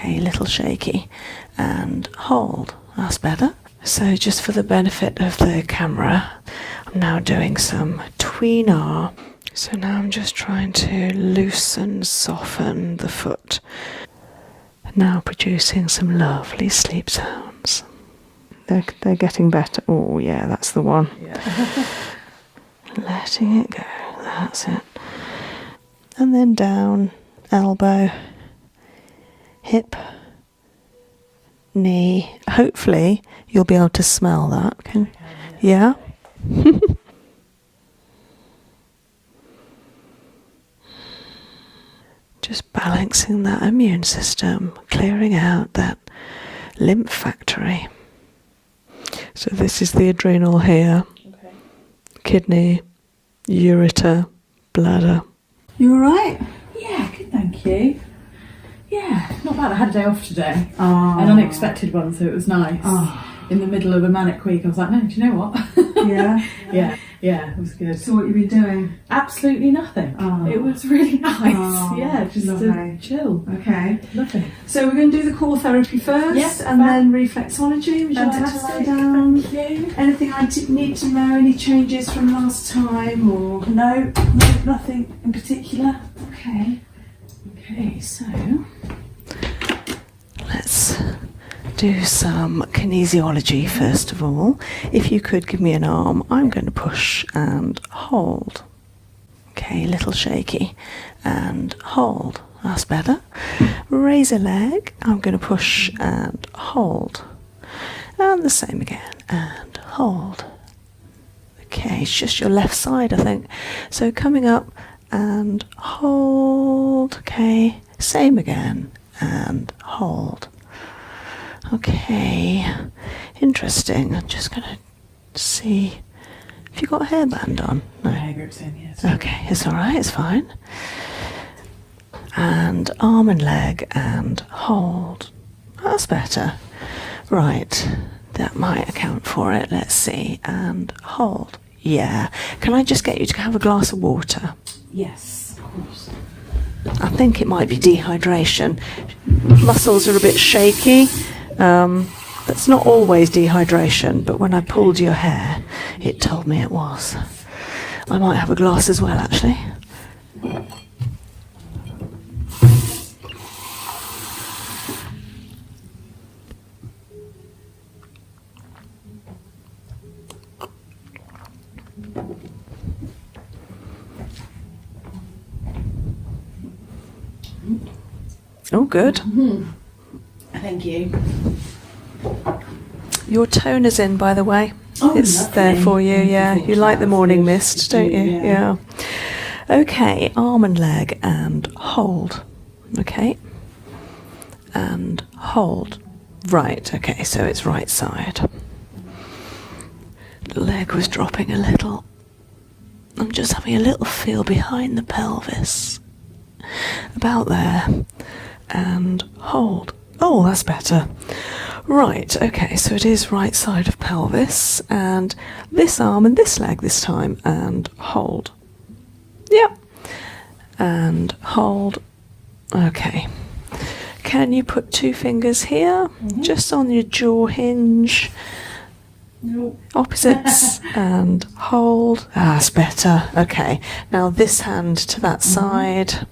Okay, a little shaky. And hold. That's better. So just for the benefit of the camera, I'm now doing some Tuina. So now I'm just trying to loosen, soften the foot. Now producing some lovely sleep sounds. They're getting better. Oh yeah, that's the one. Yeah. Letting it go. That's it. And then down, elbow, hip, knee. Hopefully you'll be able to smell that. Yeah? Just balancing that immune system, clearing out that lymph factory. So this is the adrenal here, okay. Kidney, ureter, bladder. You alright? Yeah, good, thank you. Yeah, not bad. I had a day off today, an unexpected one, so it was nice. In the middle of a manic week, I was like, no, do you know what? Yeah. Yeah, it was good. So what have you been doing? Absolutely nothing. It was really nice. Yeah, just to chill. Okay. Lovely. So we're going to do the core therapy first, and then reflexology. Would you like to lie down? Thank you. Anything I need to know? Any changes from last time? Or no, nothing in particular. Okay. Okay, so let's do some kinesiology first of all. If you could give me an arm, I'm going to push and hold. Okay, a little shaky. And hold. That's better. Raise a leg. I'm going to push and hold. And the same again. And hold. Okay, it's just your left side, I think. So coming up and hold. Okay, same again. And hold. Okay, interesting. I'm just going to see. Have you got a hairband on? No. hair grip's in, yes. Okay, it's alright, it's fine. And arm and leg and hold. That's better. Right, that might account for it. Let's see. And hold. Yeah. Can I just get you to have a glass of water? Yes, of course. I think it might be dehydration. Muscles are a bit shaky. That's not always dehydration, but when I pulled your hair, it told me it was. I might have a glass as well, actually. Oh, good. Thank you. Your toner's in, by the way. Oh, it's lovely. there for you, yeah. You like the morning mist, don't you? Yeah. Okay, arm and leg and hold. Okay. And hold. Right, okay, so it's right side. The leg was dropping a little. I'm just having a little feel behind the pelvis. About there. And hold. Oh, that's better. Right, okay, so it is right side of pelvis, and this arm and this leg this time, and hold. Yep. And hold. Okay. Can you put 2 fingers here, just on your jaw hinge? Nope. Opposites, and hold. Ah, that's better. Okay, now this hand to that side.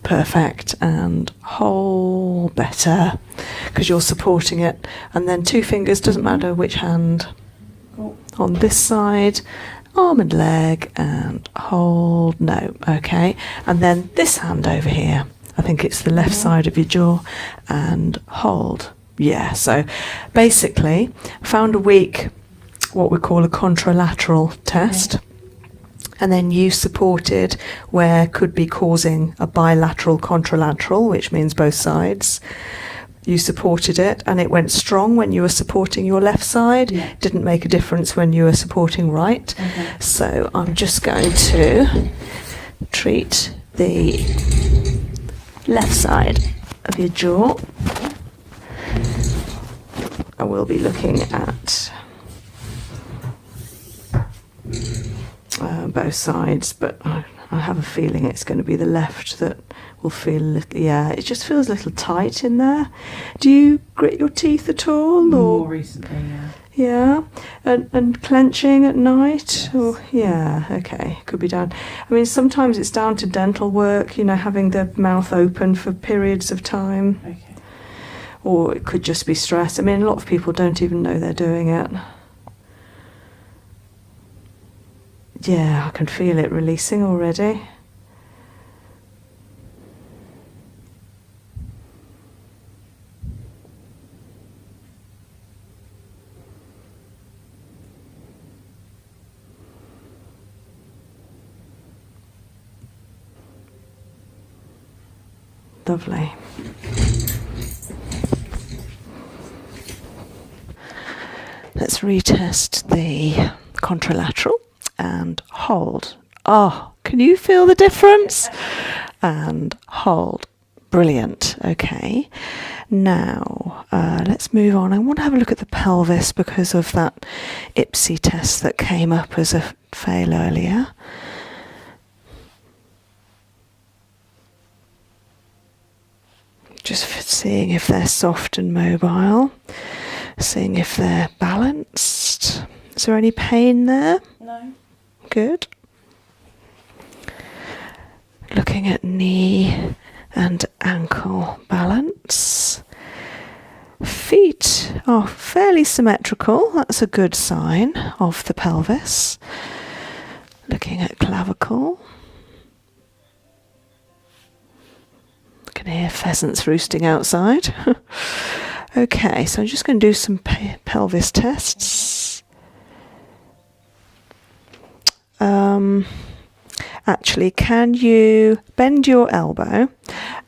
Perfect. And hold. Better, because you're supporting it. And then 2 fingers, doesn't matter which hand. Cool. On this side, arm and leg, and hold. No. Okay. And then this hand over here. I think it's the left side of your jaw, and hold. Yeah, so basically found a week what we call a contralateral test. And then you supported where could be causing a bilateral contralateral, which means both sides. You supported it, and it went strong when you were supporting your left side. Yeah. Didn't make a difference when you were supporting right. Okay. So I'm just going to treat the left side of your jaw. I will be looking at both sides, but I I have a feeling it's going to be the left that will feel a little, yeah, it just feels a little tight in there. Do you grit your teeth at all? Or? More recently, yeah. Yeah, and clenching at night? Yes. Or, yeah, okay, could be down. I mean, sometimes it's down to dental work, you know, having the mouth open for periods of time. Okay. Or it could just be stress. I mean, a lot of people don't even know they're doing it. Yeah, I can feel it releasing already. Lovely. Let's retest the contralateral and hold. Oh, can you feel the difference? And hold. Brilliant. Okay. Now, let's move on. I want to have a look at the pelvis because of that IPSY test that came up as a fail earlier. Just seeing if they're soft and mobile, seeing if they're balanced. Is there any pain there? No. Good. Looking at knee and ankle balance. Feet are fairly symmetrical. That's a good sign of the pelvis. Looking at clavicle. Can hear pheasants roosting outside. Okay, so I'm just going to do some pelvis tests. Actually, can you bend your elbow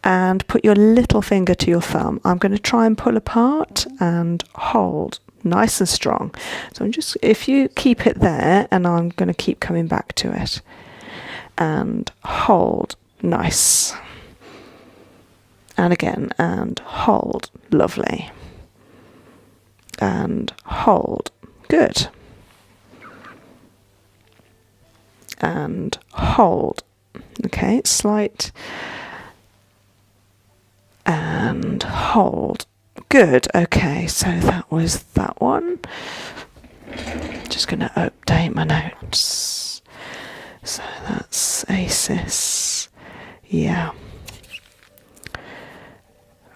and put your little finger to your thumb? I'm going to try and pull apart and hold nice and strong. So I'm just, if you keep it there, and I'm going to keep coming back to it. And hold, nice. And again, and hold, lovely. And hold, good. And hold, okay, slight. And hold, good. Okay, so that was that one. Just going to update my notes. So that's ASIS, yeah.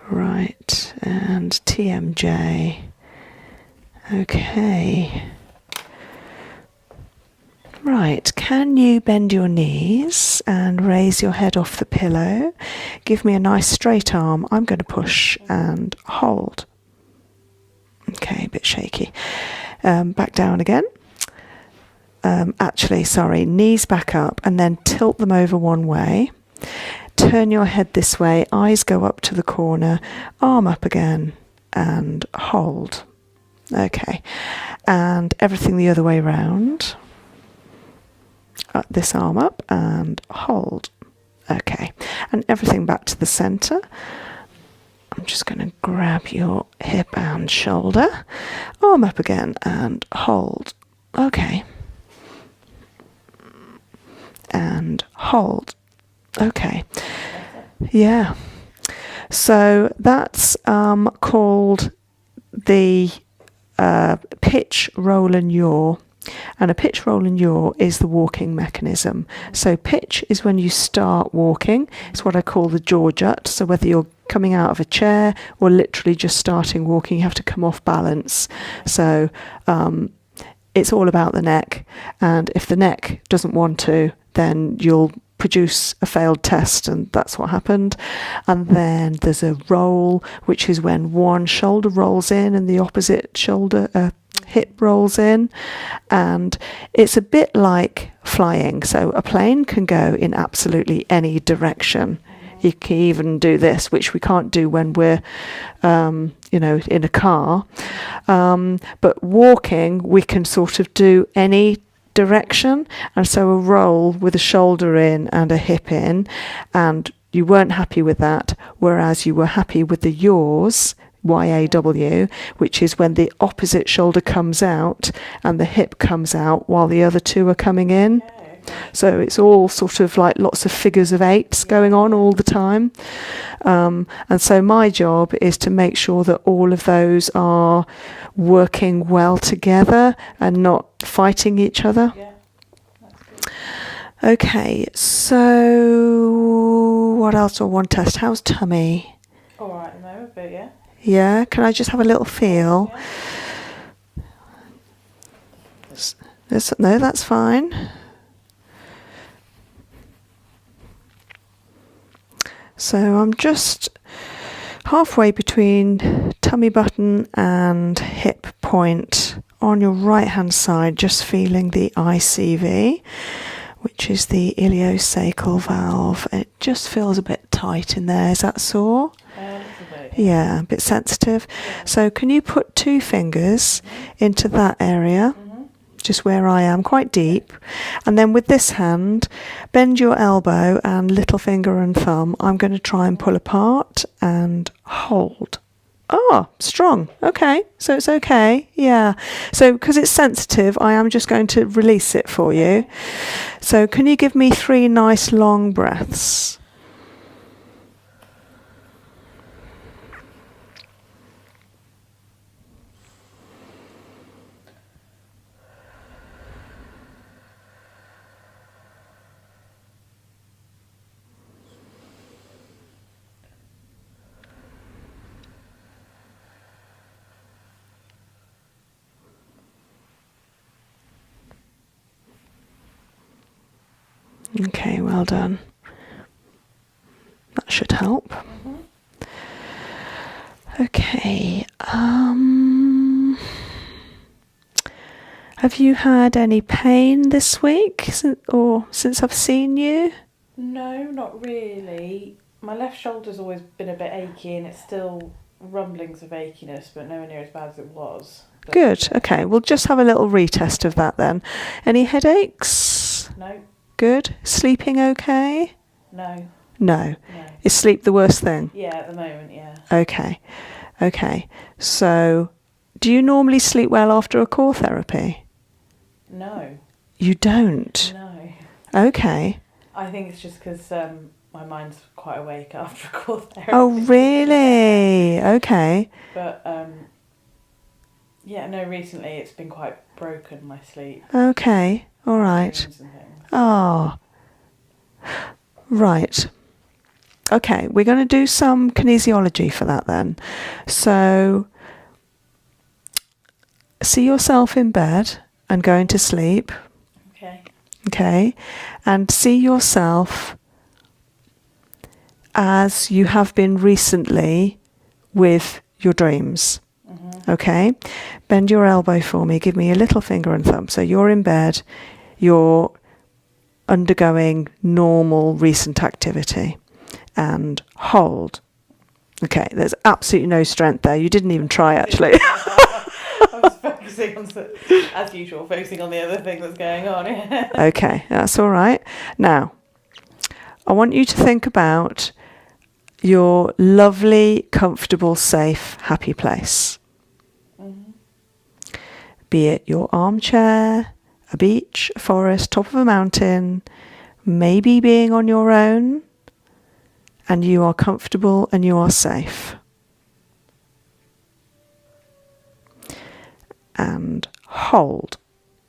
Right, and TMJ. Okay. Right, can you bend your knees and raise your head off the pillow? Give me a nice straight arm. I'm going to push and hold. Okay, a bit shaky. Back down again. Actually, sorry, knees back up and then tilt them over one way. Turn your head this way, eyes go up to the corner, arm up again, and hold. Okay, and everything the other way round. This arm up and hold. Okay, and everything back to the centre. I'm just going to grab your hip and shoulder, arm up again and hold. Okay, and hold. Okay, yeah. So that's called the pitch, roll and yaw. And a pitch, roll and yaw is the walking mechanism. So pitch is when you start walking. It's what I call the jaw jut. So whether you're coming out of a chair or literally just starting walking, you have to come off balance. So it's all about the neck. And if the neck doesn't want to, then you'll produce a failed test, and that's what happened. And then there's a roll, which is when one shoulder rolls in and the opposite shoulder hip rolls in, and it's a bit like flying. So a plane can go in absolutely any direction. You can even do this, which we can't do when we're in a car, but walking we can sort of do any direction. And so a roll with a shoulder in and a hip in, and you weren't happy with that, whereas you were happy with the yaws, YAW, which is when the opposite shoulder comes out and the hip comes out while the other two are coming in. So it's all sort of like lots of figures of eights going on all the time. And so my job is to make sure that all of those are working well together and not fighting each other. Yeah. That's good. Okay, so what else do I want to test? How's tummy? All right, at the moment, but yeah. Yeah, can I just have a little feel? Yeah. No, that's fine. So I'm just halfway between tummy button and hip point on your right hand side, just feeling the ICV, which is the iliocecal valve. It just feels a bit tight in there. Is that sore? A little bit. Yeah, a bit sensitive. Yeah. So can you put 2 fingers into that area, just where I am, quite deep, and then with this hand, bend your elbow and little finger and thumb. I'm going to try and pull apart and hold. Oh, strong. Okay, so it's okay. Yeah. So because it's sensitive, I am just going to release it for you. So can you give me 3 nice long breaths? Okay, well done. That should help. Okay. Have you had any pain this week since I've seen you? No, not really. My left shoulder's always been a bit achy, and it's still rumblings of achiness, but nowhere near as bad as it was. But Good. yeah. Okay, we'll just have a little retest of that then. Any headaches? No, Good. Sleeping okay? no, No. no. Is sleep the worst thing? Yeah, at the moment, yeah. Okay. Okay. So, do you normally sleep well after a core therapy? No, You don't? no. Okay. I think it's just because my mind's quite awake after a core therapy. Oh, really? Okay. But yeah, no, recently it's been quite broken, my sleep. Okay. All right. Dreams and things. Oh. Right. Okay, we're going to do some kinesiology for that then. So, see yourself in bed and going to sleep, Okay. okay? And see yourself as you have been recently with your dreams, okay? Bend your elbow for me, give me a little finger and thumb. So you're in bed, you're undergoing normal recent activity. And hold. Okay, there's absolutely no strength there. You didn't even try, actually. I was focusing on, as usual, focusing on the other thing that's going on. Okay, that's all right. Now, I want you to think about your lovely, comfortable, safe, happy place. Be it your armchair, a beach, a forest, top of a mountain, maybe being on your own, and you are comfortable and you are safe. And hold.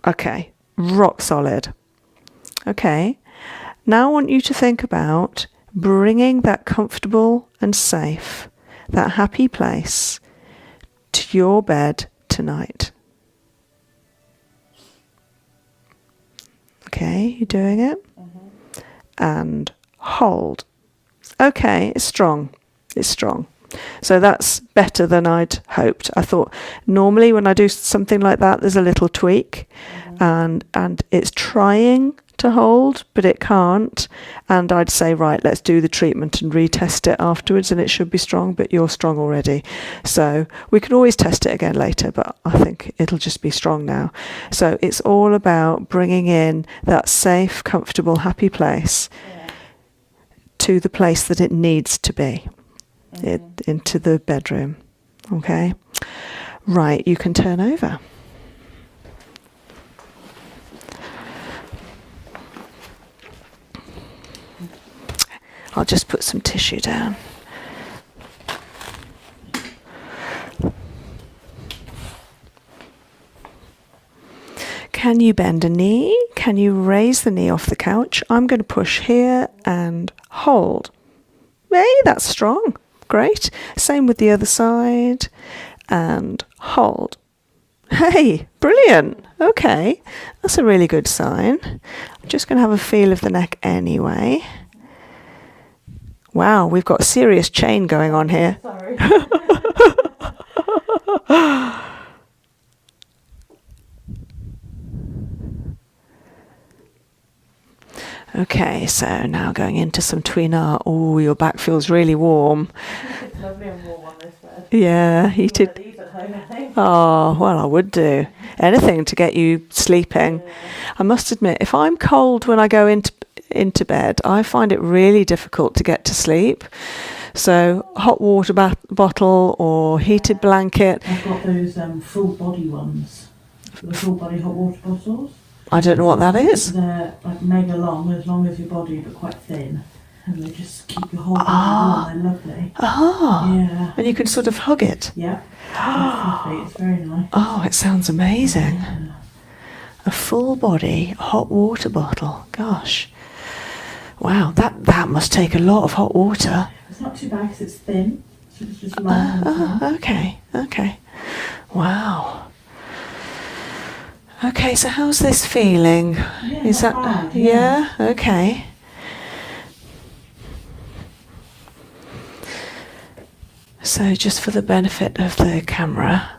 Okay, rock solid. Okay, now I want you to think about bringing that comfortable and safe, that happy place, to your bed tonight. Okay, you doing it? And hold. Okay, it's strong. It's strong. So that's better than I'd hoped. I thought normally when I do something like that, there's a little tweak, and it's trying to hold, but it can't. And I'd say, right, let's do the treatment and retest it afterwards, and it should be strong. But you're strong already, so we can always test it again later. But I think it'll just be strong now. So it's all about bringing in that safe, comfortable, happy place. To the place that it needs to be, into the bedroom. Okay, right, you can turn over. I'll just put some tissue down. Can you bend a knee? Can you raise the knee off the couch? I'm going to push here and hold. Hey, that's strong. Great. Same with the other side. And hold. Hey, brilliant. Okay, that's a really good sign. I'm just going to have a feel of the neck anyway. Wow, we've got a serious chain going on here. Sorry. Okay, so now going into some Tuina. Oh, your back feels really warm. It's lovely and warm on this bed. Yeah, heated. These at home, I think. Oh, well, I would do anything to get you sleeping. Yeah. I must admit, if I'm cold when I go into bed, I find it really difficult to get to sleep. So, hot water bottle or heated blanket. I've got those full body ones, the full body hot water bottles. I don't know what that is. They're like mega long as your body, but quite thin. And they just keep your whole body warm. They're lovely. Ah, Yeah. and you can sort of hug it. Yeah. It's fluffy. It's very nice. Oh, it sounds amazing. Yeah. A full body hot water bottle. Gosh. Wow, that must take a lot of hot water. It's not too bad because it's thin. So it's just long and thin. Okay. Wow. Okay, so how's this feeling? Yeah, Is not that bad, yeah. Okay. So just for the benefit of the camera,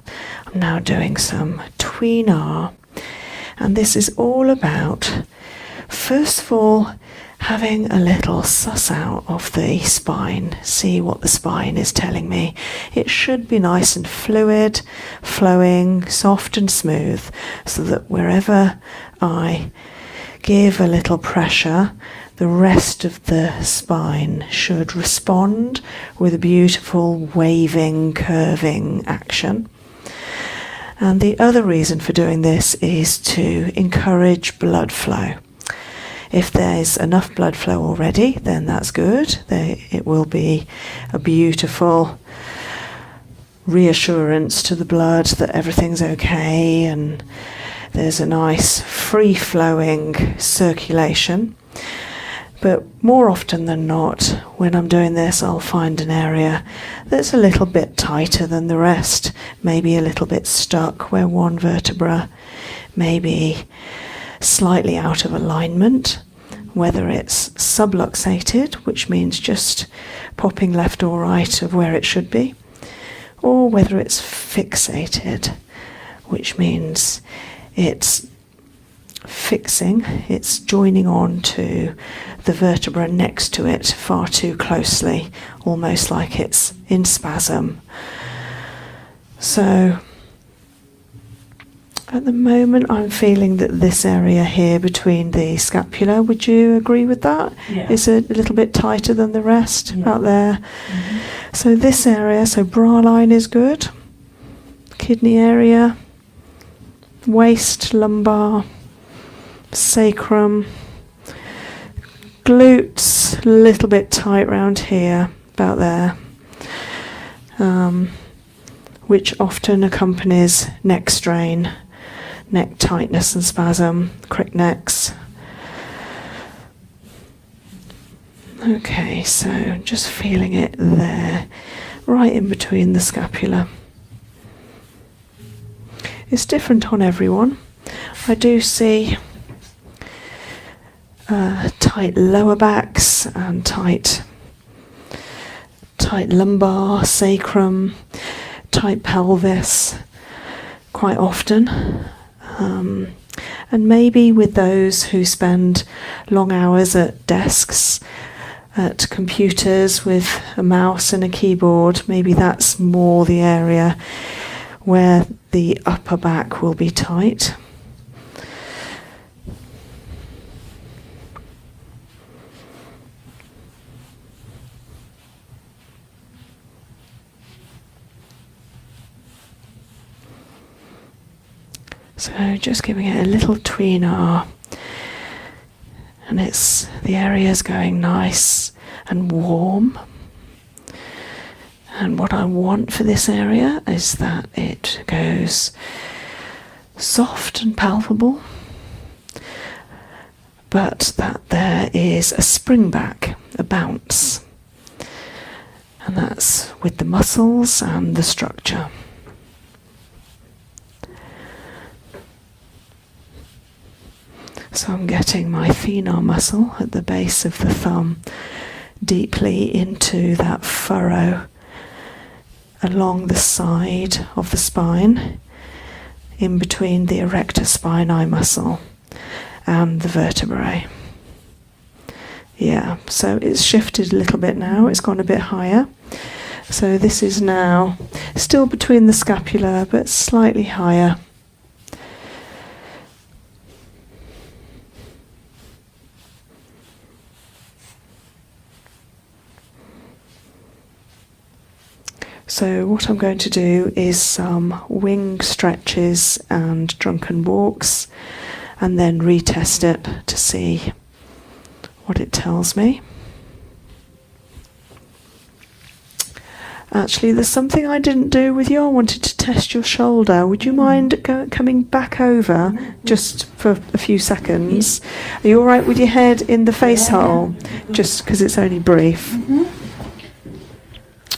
I'm now doing some Tuina, and this is all about, first of all, having a little suss out of the spine, see what the spine is telling me. It should be nice and fluid, flowing, soft and smooth, so that wherever I give a little pressure, the rest of the spine should respond with a beautiful waving, curving action. And the other reason for doing this is to encourage blood flow. If there's enough blood flow already, then that's good. It will be a beautiful reassurance to the blood that everything's okay and there's a nice free-flowing circulation. But more often than not, when I'm doing this, I'll find an area that's a little bit tighter than the rest, maybe a little bit stuck where one vertebra may be slightly out of alignment, whether it's subluxated, which means just popping left or right of where it should be, or whether it's fixated, which means it's fixing, it's joining on to the vertebra next to it far too closely, almost like it's in spasm. So at the moment I'm feeling that this area here between the scapula, would you agree with that? Yeah. Is a little bit tighter than the rest out there. Mm-hmm. So this area, so bra line is good, kidney area, waist, lumbar, sacrum, glutes, a little bit tight round here, about there, which often accompanies neck strain, neck tightness and spasm, crick necks. Okay, so just feeling it there, right in between the scapula. It's different on everyone. I do see tight lower backs and tight lumbar, sacrum, tight pelvis quite often. And maybe with those who spend long hours at desks, at computers with a mouse and a keyboard, maybe that's more the area where the upper back will be tight. So just giving it a little tweener, and the area's going nice and warm. And what I want for this area is that it goes soft and palpable, but that there is a spring back, a bounce. And that's with the muscles and the structure. So I'm getting my thenar muscle at the base of the thumb deeply into that furrow along the side of the spine, in between the erector spinae muscle and the vertebrae. Yeah, so it's shifted a little bit now, it's gone a bit higher. So this is now still between the scapula, but slightly higher. So what I'm going to do is some wing stretches and drunken walks, and then retest it to see what it tells me. Actually, there's something I didn't do with you. I wanted to test your shoulder. Would you mind coming back over just for a few seconds? Are you all right with your head in the face hole? Just because it's only brief.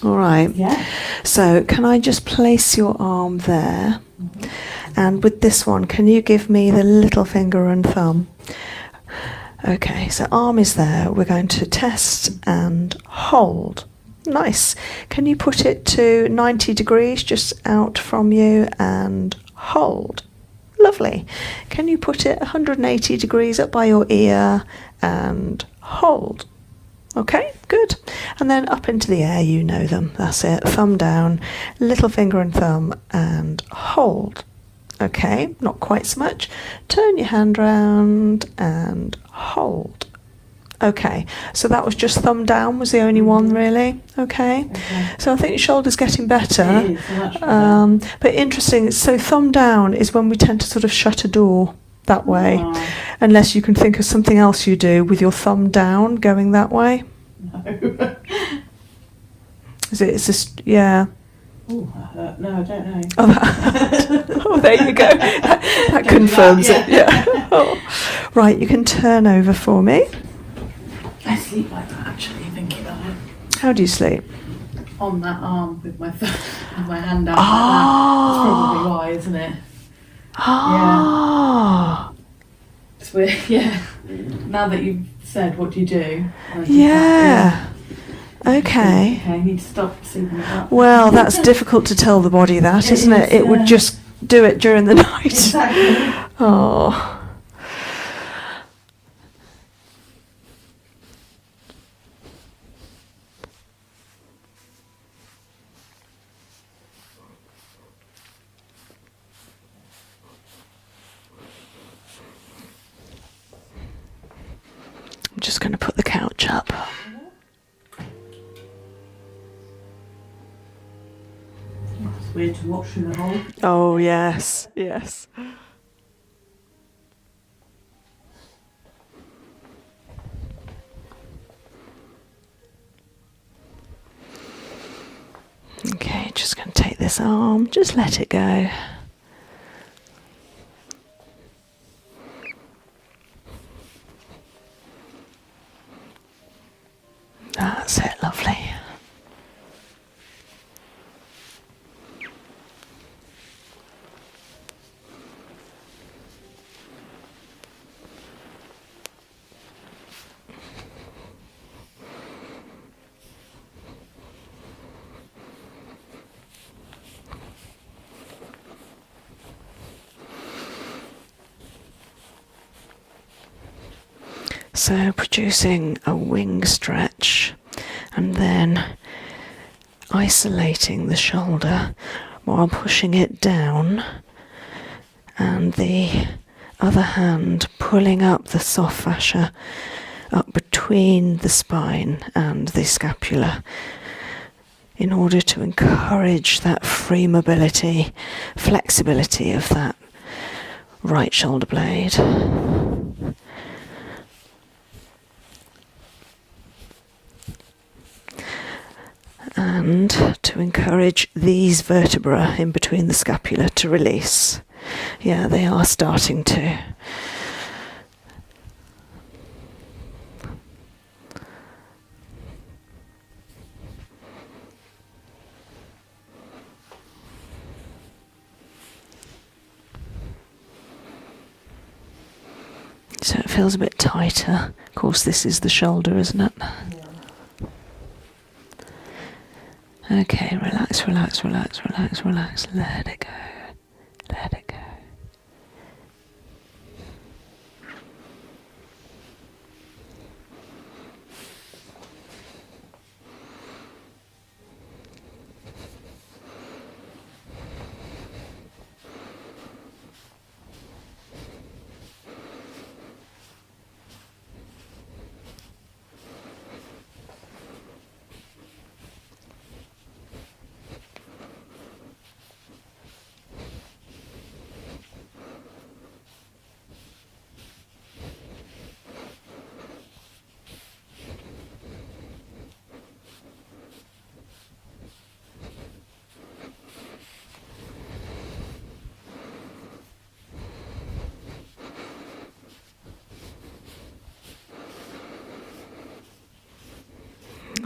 All right. Yeah. So can I just place your arm there? And with this one, can you give me the little finger and thumb? Okay, so arm is there. We're going to test and hold. Nice. Can you put it to 90 degrees just out from you and hold? Lovely. Can you put it 180 degrees up by your ear and hold? Okay, good. And then up into the air, you know them. That's it. Thumb down, little finger and thumb, and hold. Okay, not quite so much. Turn your hand round and hold. Okay, so that was just thumb down was the only one really. Okay, so I think your shoulder's getting better. It is, so much better. But interesting, so thumb down is when we tend to sort of shut a door that way, unless you can think of something else you do with your thumb down going that way. No. Is it? It's just, yeah. Ooh, no, I don't know. Oh, there you go. That confirms it. Yeah. Oh. Right, you can turn over for me. I sleep like that actually, thinking about it. How do you sleep? On that arm with my with my hand down Oh. like that. It's probably why, isn't it? Ah. It's weird, yeah. Now that you've said what do you do? Yeah. Okay. Okay, I need to stop sleeping like that. Well, that's difficult to tell the body that, isn't it? It would just do it during the night. Exactly. Oh. I'm just going to put the couch up. It's weird to watch through the hole. Oh, yes, yes. Okay, just going to take this arm, just let it go. That's it, lovely. So producing a wing stretch and then isolating the shoulder while pushing it down, and the other hand pulling up the soft fascia up between the spine and the scapula in order to encourage that free mobility, flexibility of that right shoulder blade. and to encourage these vertebrae in between the scapula to release. Yeah, they are starting to. So it feels a bit tighter. Of course, this is the shoulder, isn't it? Okay, relax, relax, relax, relax, relax. Let it go. Let it go.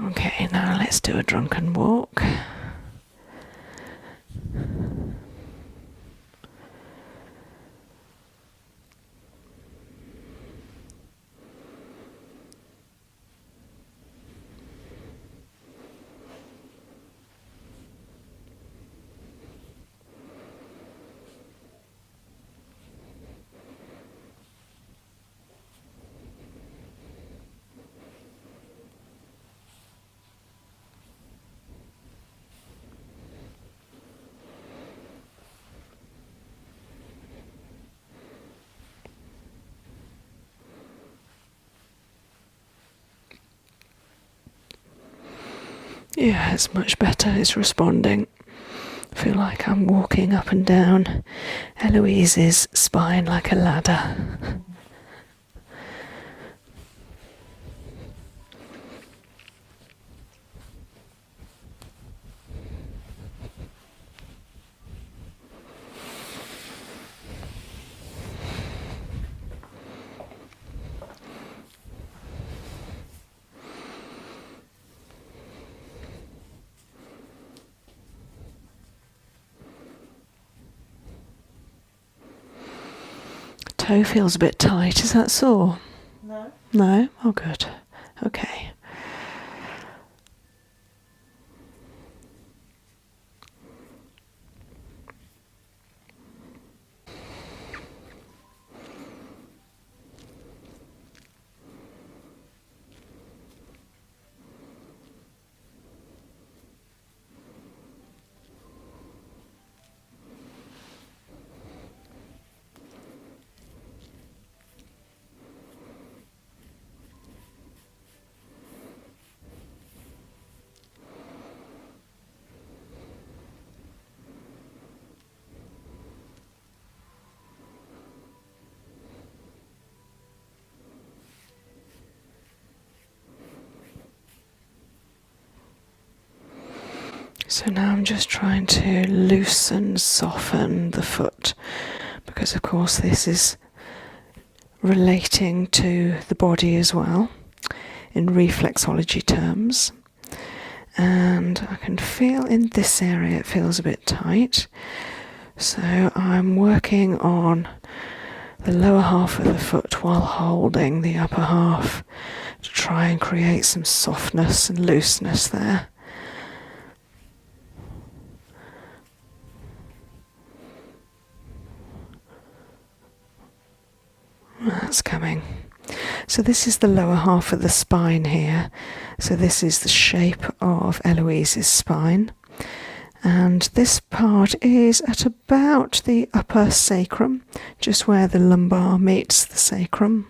Okay, now let's do a drunken walk. Yeah, it's much better. It's responding. I feel like I'm walking up and down Eloise's spine like a ladder. Toe feels a bit tight. Is that sore? No. No? Oh, good. Okay. So now I'm just trying to loosen, soften the foot, because of course this is relating to the body as well in reflexology terms. And I can feel in this area it feels a bit tight. So I'm working on the lower half of the foot while holding the upper half to try and create some softness and looseness there. That's coming. So this is the lower half of the spine here. So this is the shape of Eloise's spine. And this part is at about the upper sacrum, just where the lumbar meets the sacrum.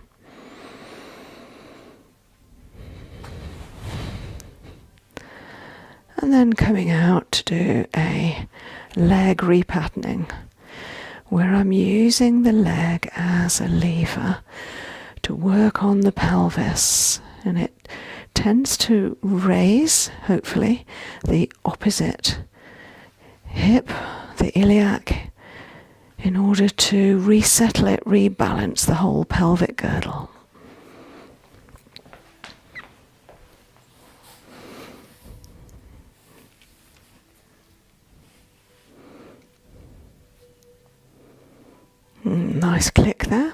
And then coming out to do a leg repatterning, where I'm using the leg as a lever to work on the pelvis, and it tends to raise, hopefully, the opposite hip, the iliac, in order to resettle it, rebalance the whole pelvic girdle. Nice click there.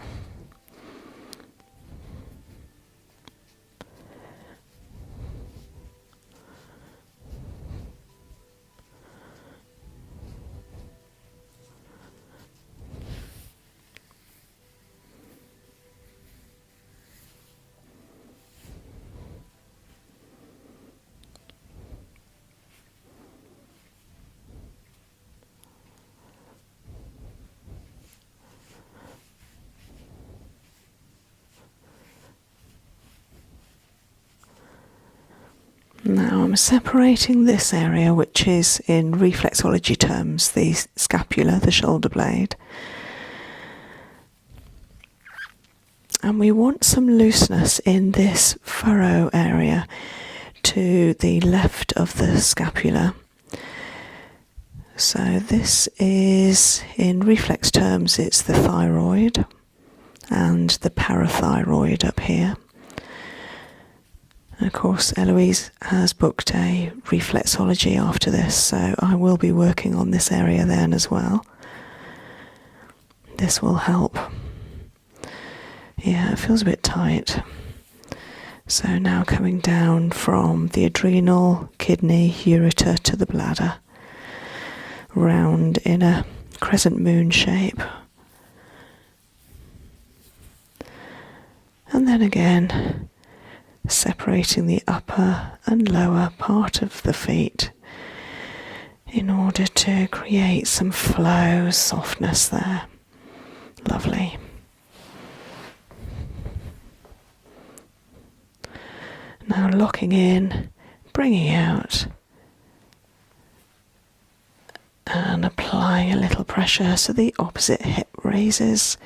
Now I'm separating this area, which is in reflexology terms the scapula, the shoulder blade. And we want some looseness in this furrow area to the left of the scapula. So this is, in reflex terms, it's the thyroid and the parathyroid up here. And of course, Eloise has booked a reflexology after this, so I will be working on this area then as well. This will help. Yeah, it feels a bit tight. So now coming down from the adrenal, kidney, ureter to the bladder, round in a crescent moon shape. And then again, separating the upper and lower part of the feet in order to create some flow, softness there. Lovely. Now locking in, bringing out, and applying a little pressure so the opposite hip raises.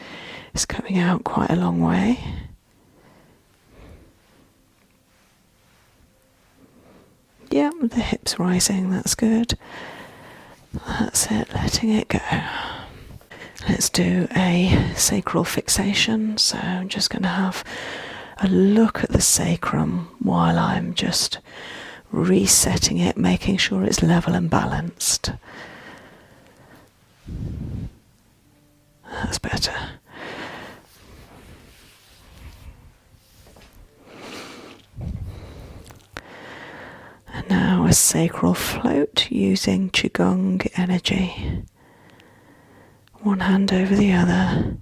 It's coming out quite a long way. Yeah, the hip's rising, that's good. That's it, letting it go. Let's do a sacral fixation. So I'm just going to have a look at the sacrum while I'm just resetting it, making sure it's level and balanced. That's better. And now a sacral float using Qigong energy. One hand over the other.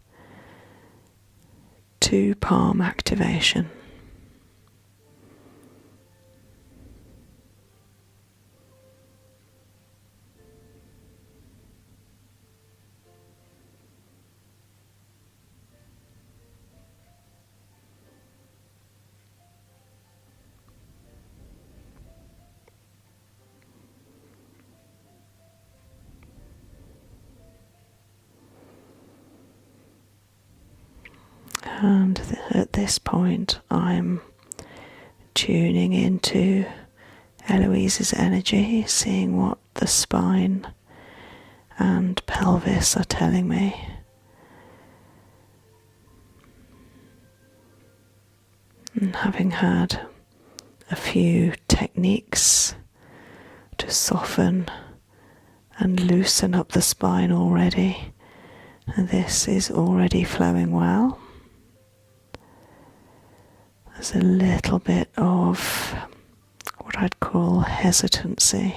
2 palm activation. And at this point, I'm tuning into Eloise's energy, seeing what the spine and pelvis are telling me. And having had a few techniques to soften and loosen up the spine already, and this is already flowing well. There's a little bit of what I'd call hesitancy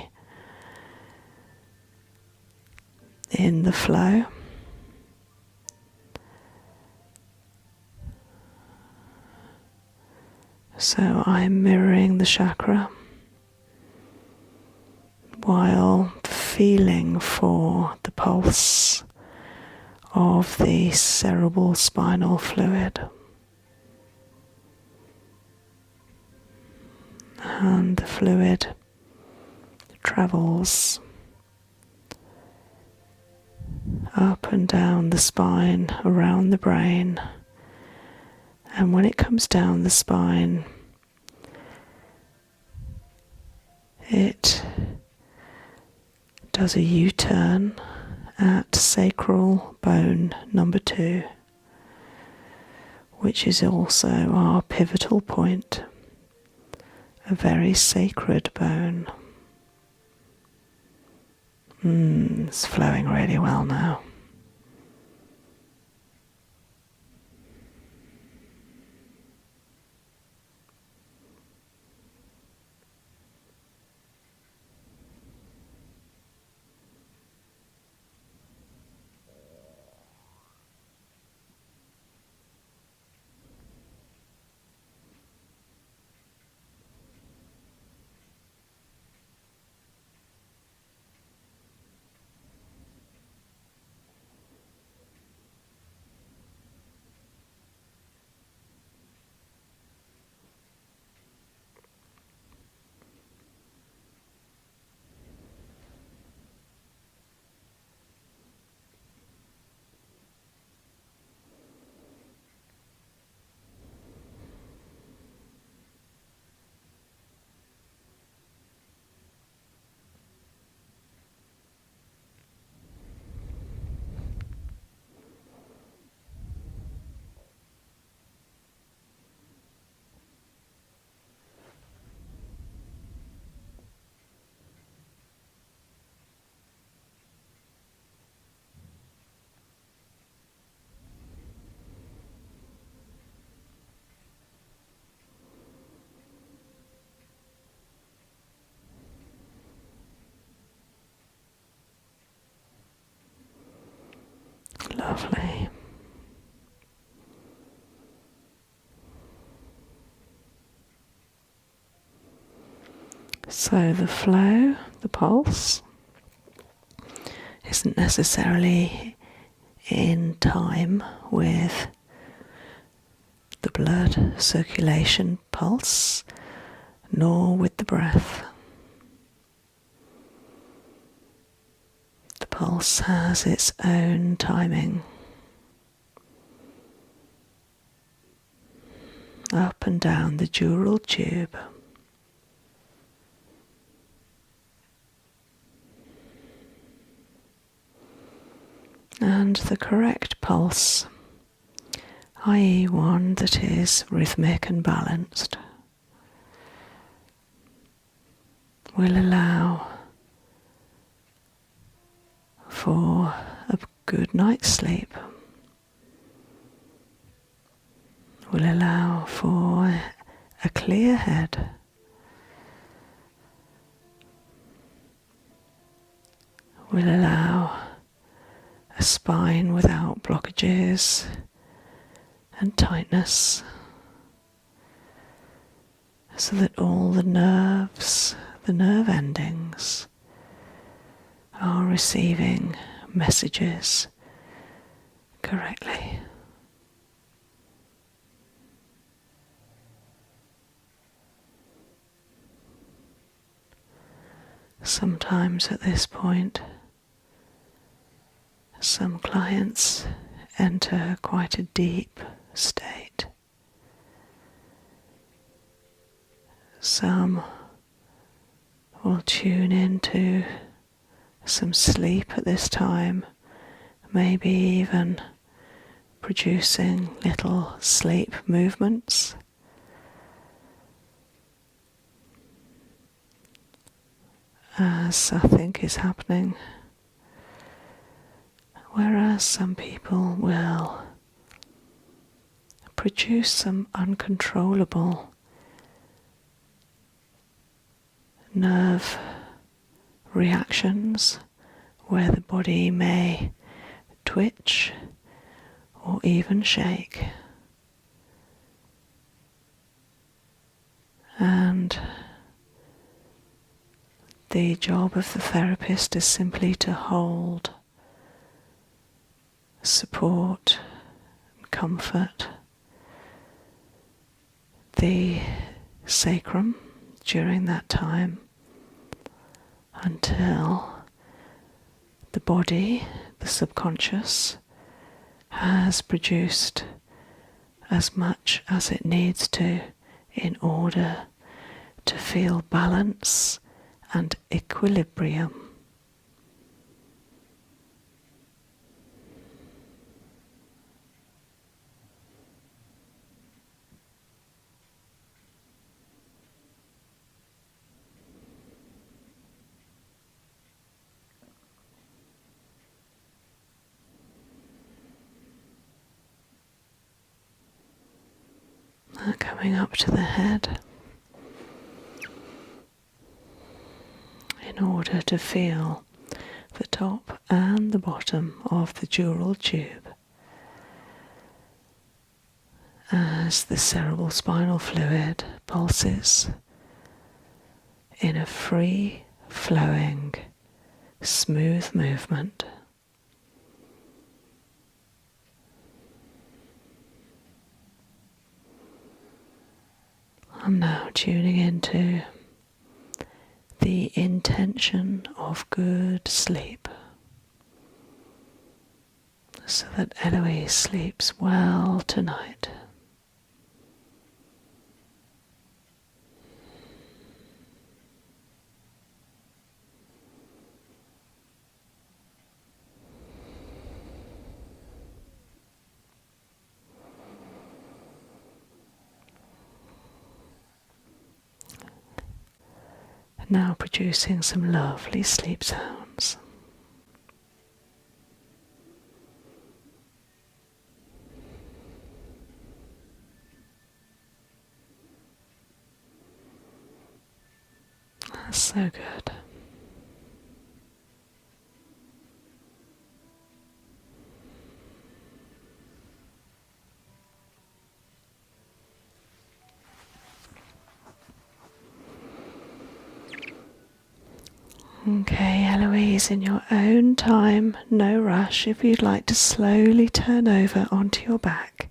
in the flow. So I'm mirroring the chakra while feeling for the pulse of the cerebral spinal fluid. And the fluid travels up and down the spine, around the brain, and when it comes down the spine, It does a U-turn at sacral bone number 2, which is also our pivotal point, a very sacred bone. It's flowing really well now. Lovely. So the flow, the pulse, isn't necessarily in time with the blood circulation pulse, nor with the breath. The pulse has its own timing. Up and down the dural tube. And the correct pulse, i.e. one that is rhythmic and balanced, will allow for a good night's sleep, will allow for a clear head, will allow a spine without blockages and tightness, so that all the nerves, the nerve endings, are receiving messages correctly. Sometimes at this point, some clients enter quite a deep state. Some will tune into some sleep at this time, maybe even producing little sleep movements. As I think is happening. Whereas some people will produce some uncontrollable nerve reactions where the body may twitch or even shake. And the job of the therapist is simply to hold, support, comfort the sacrum during that time until the body, the subconscious, has produced as much as it needs to in order to feel balance and equilibrium. Coming up to the head in order to feel the top and the bottom of the dural tube as the cerebral spinal fluid pulses in a free flowing smooth movement. I'm now tuning into the intention of good sleep, so that Eloise sleeps well tonight. Now producing some lovely sleep sounds. That's so good. Okay, Eloise, in your own time, no rush, if you'd like to slowly turn over onto your back.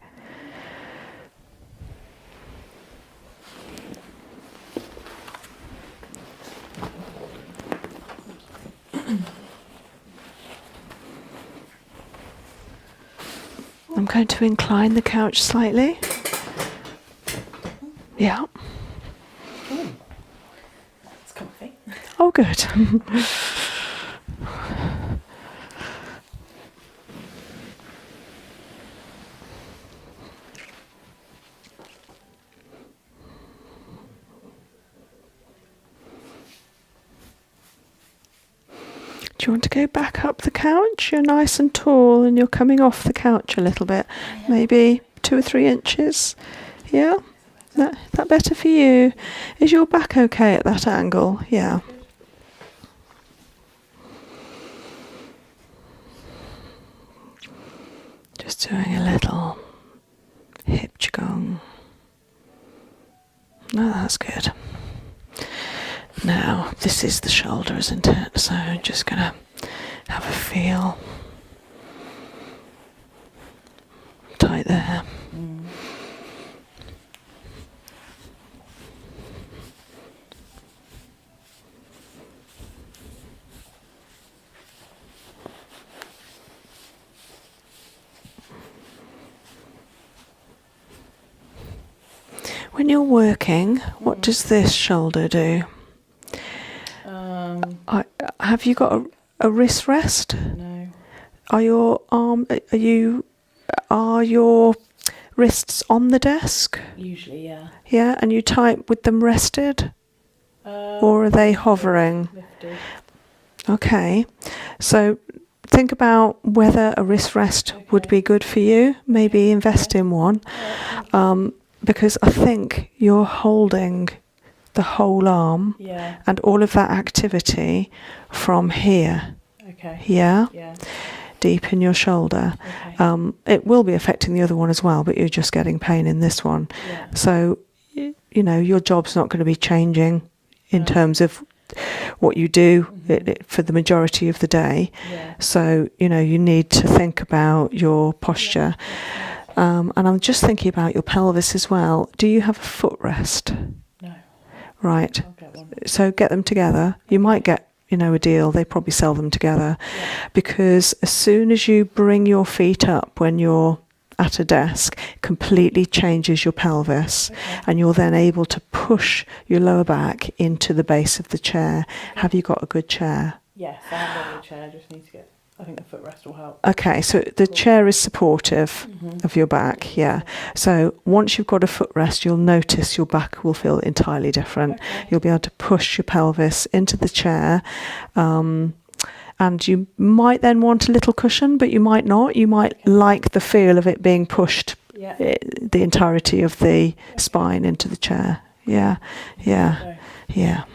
I'm going to incline the couch slightly. Yeah. It's comfy. Oh, good. Do you want to go back up the couch? You're nice and tall and you're coming off the couch a little bit. Maybe 2 or 3 inches. Yeah? That better for you? Is your back okay at that angle? Yeah. Just doing a little hip Gong. No, that's good. Now, this is the shoulder, isn't it? So I'm just going to have a feel. Tight there. When you're working, what does this shoulder do? Have you got a wrist rest? No. Are your wrists on the desk? Usually, yeah. Yeah, and you type with them rested? Or are they hovering? Lifted. Okay, so think about whether a wrist rest would be good for you. Maybe invest in one. Because I think you're holding the whole arm and all of that activity from here. Okay. Yeah? Yeah. Deep in your shoulder. Okay. It will be affecting the other one as well, but you're just getting pain in this one. Yeah. So, you know, your job's not going to be changing in terms of what you do for the majority of the day. Yeah. So, you know, you need to think about your posture. And I'm just thinking about your pelvis as well. Do you have a footrest? No. Right. I'll get one. So get them together. You might get, you know, a deal. They probably sell them together. Yeah. Because as soon as you bring your feet up when you're at a desk completely changes your pelvis, and you're then able to push your lower back into the base of the chair. Have you got a good chair? Yes, I have got a chair. I just need to get. I think the footrest will help. Okay, so the chair is supportive of your back, yeah. So once you've got a footrest, you'll notice your back will feel entirely different. Okay. You'll be able to push your pelvis into the chair. And you might then want a little cushion, but you might not. You might like the feel of it being pushed, the entirety of the spine into the chair. Yeah, yeah, yeah.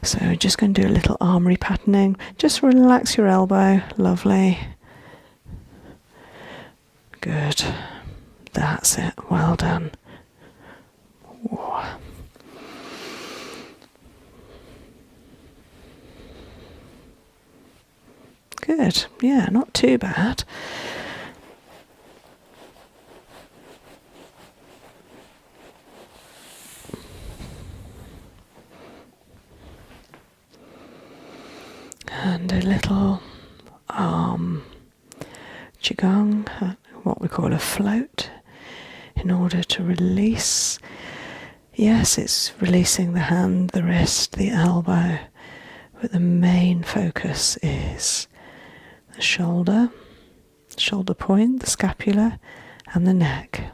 So just going to do a little arm repatterning. Just relax your elbow. Lovely. Good. That's it. Well done. Whoa. Good. Yeah, not too bad. And a little qigong, what we call a float, in order to release. Yes, it's releasing the hand, the wrist, the elbow, but the main focus is the shoulder point, the scapula, and the neck.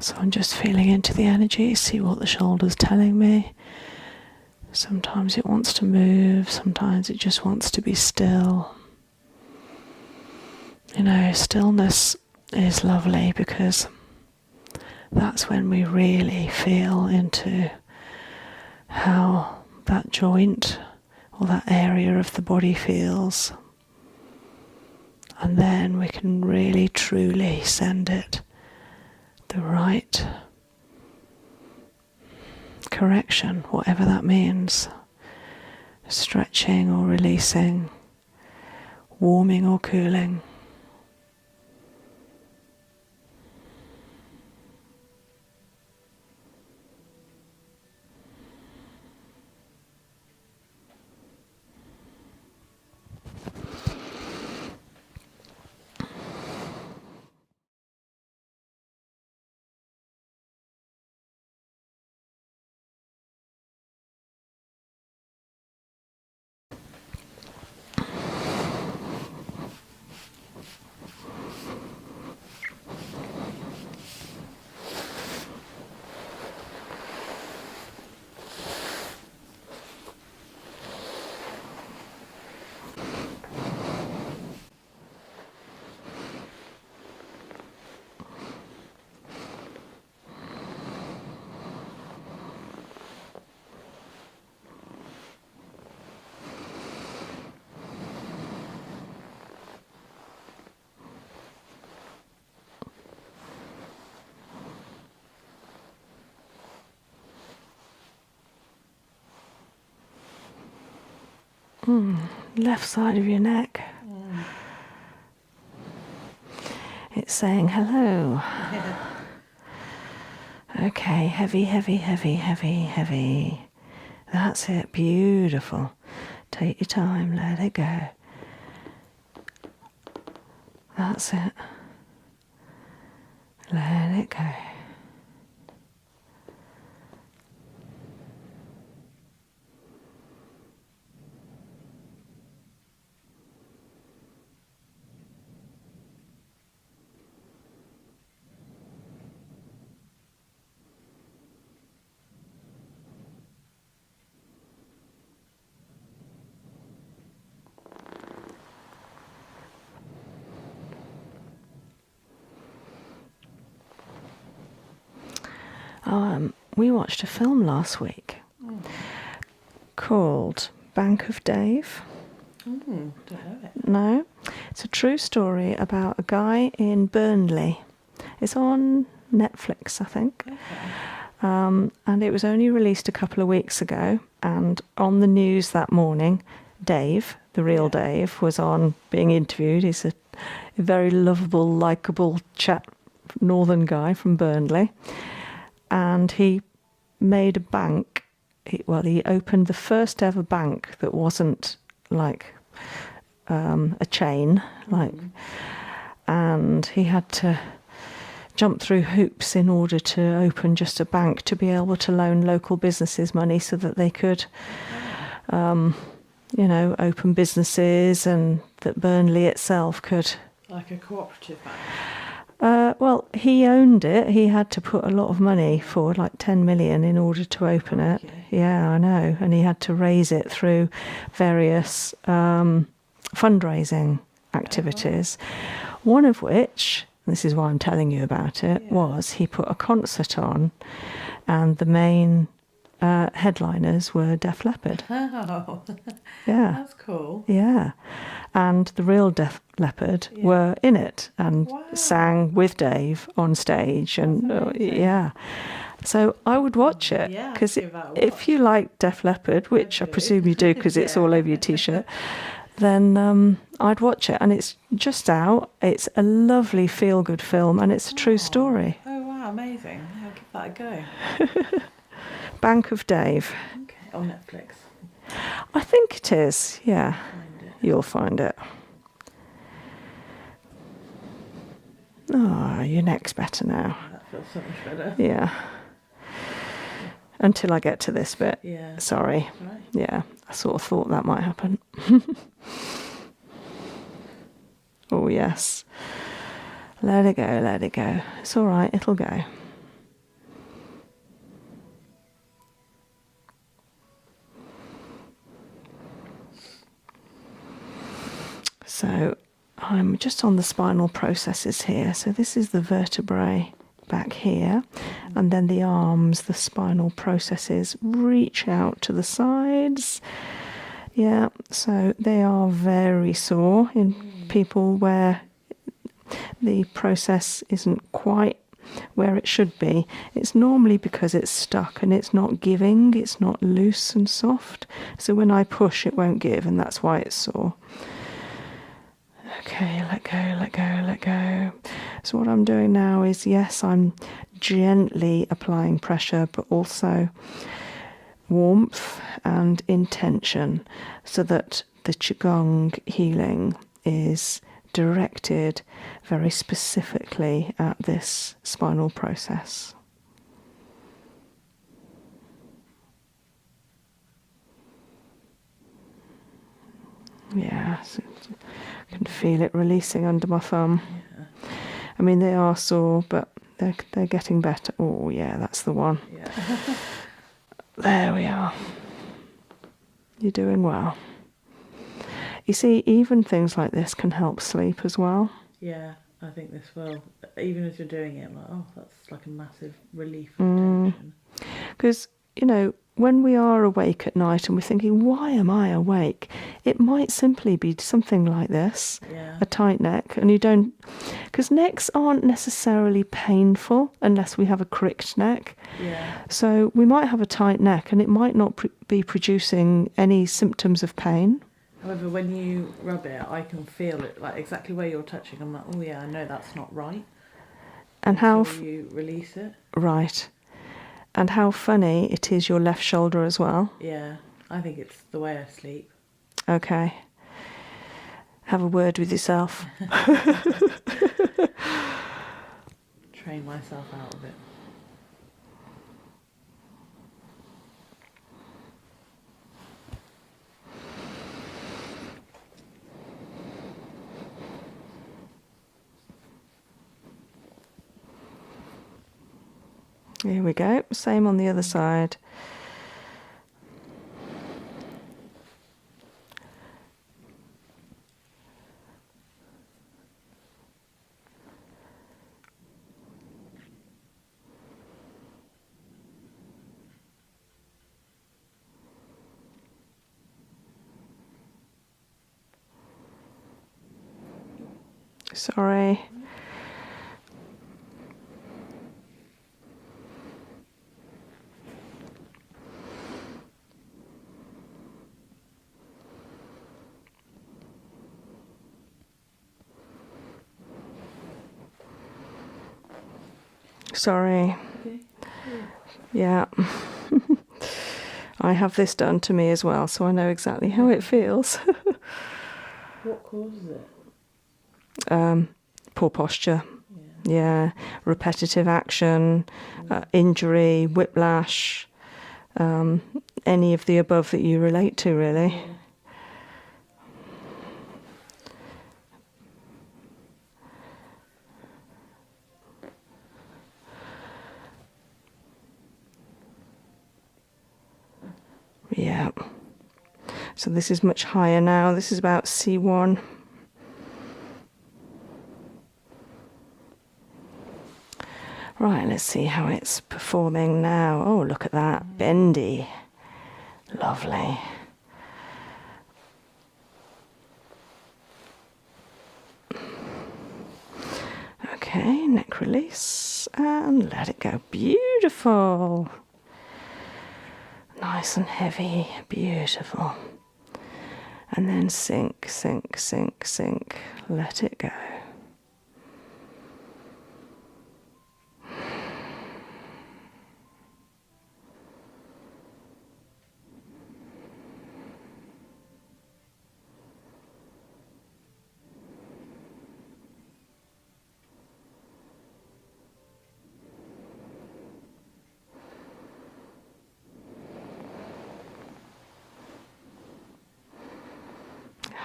So I'm just feeling into the energy, see what the shoulder's telling me. Sometimes it wants to move, sometimes it just wants to be still. You know, stillness is lovely because that's when we really feel into how that joint or that area of the body feels. And then we can really truly send it the right correction, whatever that means. Stretching or releasing, warming or cooling. Left side of your neck. It's saying hello. Okay, heavy, heavy, heavy, heavy, heavy. That's it, beautiful. Take your time, let it go. That's it. Let it go. We watched a film last week called Bank of Dave. Don't know it. No? It's a true story about a guy in Burnley. It's on Netflix, I think. And it was only released a couple of weeks ago. And on the news that morning, Dave, the real Dave, was on being interviewed. He's a very lovable, likeable chap, northern guy from Burnley. And he made a bank. He opened the first ever bank that wasn't like a chain, and he had to jump through hoops in order to open just a bank to be able to loan local businesses money so that they could, open businesses, and that Burnley itself could. Like a cooperative bank. He owned it. He had to put a lot of money forward, like 10 million, in order to open it. Yeah, I know. And he had to raise it through various fundraising activities. One of which, this is why I'm telling you about it, was he put a concert on, and the main headliners were Def Leppard. Oh, yeah, that's cool. Yeah, and the real Def Leppard were in it and sang with Dave on stage, and so I would watch it, because if you like Def Leppard, which I presume you do because it's all over your t-shirt, then I'd watch it. And it's just out. It's a lovely feel-good film, and it's a true story. Oh wow, amazing. I'll give that a go. Bank of Dave. Okay, on Netflix. I think it is, yeah. You'll find it. Oh, your neck's better now. That feels so much better. Yeah. Until I get to this bit. Yeah. Sorry. Right. Yeah, I sort of thought that might happen. Oh, yes. Let it go, let it go. It's all right, it'll go. So I'm just on the spinal processes here. So this is the vertebrae back here, and then the arms, the spinal processes reach out to the sides. Yeah, so they are very sore in people where the process isn't quite where it should be. It's normally because it's stuck and it's not giving, it's not loose and soft. So when I push, it won't give, and that's why it's sore. Okay, let go, let go, let go. So what I'm doing now is, yes, I'm gently applying pressure, but also warmth and intention, so that the Qigong healing is directed very specifically at this spinal process. Yeah, so I can feel it releasing under my thumb. Yeah. I mean, they are sore, but they're getting better. Oh, yeah, that's the one. Yeah. There we are. You're doing well. You see, even things like this can help sleep as well. Yeah, I think this will. Even as you're doing it, I'm like, oh, that's like a massive relief of tension. Because, when we are awake at night and we're thinking, why am I awake? It might simply be something like this, a tight neck. And you don't, because necks aren't necessarily painful unless we have a cricked neck. Yeah. So we might have a tight neck and it might not be producing any symptoms of pain. However, when you rub it, I can feel it, like exactly where you're touching. I'm like, oh yeah, I know that's not right. And how you release it. Right. And how funny it is your left shoulder as well. Yeah, I think it's the way I sleep. Okay. Have a word with yourself. Train myself out of it. Here we go. Same on the other side. Sorry. Sorry. Okay. Yeah. I have this done to me as well, so I know exactly how it feels. What causes it? Poor posture. Yeah. Yeah. Repetitive action, injury, whiplash, any of the above that you relate to, really. Yeah. Yeah. So this is much higher now. This is about C1. Right, let's see how it's performing now. Oh, look at that. Bendy. Lovely. Okay, neck release and let it go. Beautiful. Nice and heavy. Beautiful. And then sink, sink, sink, sink. Let it go.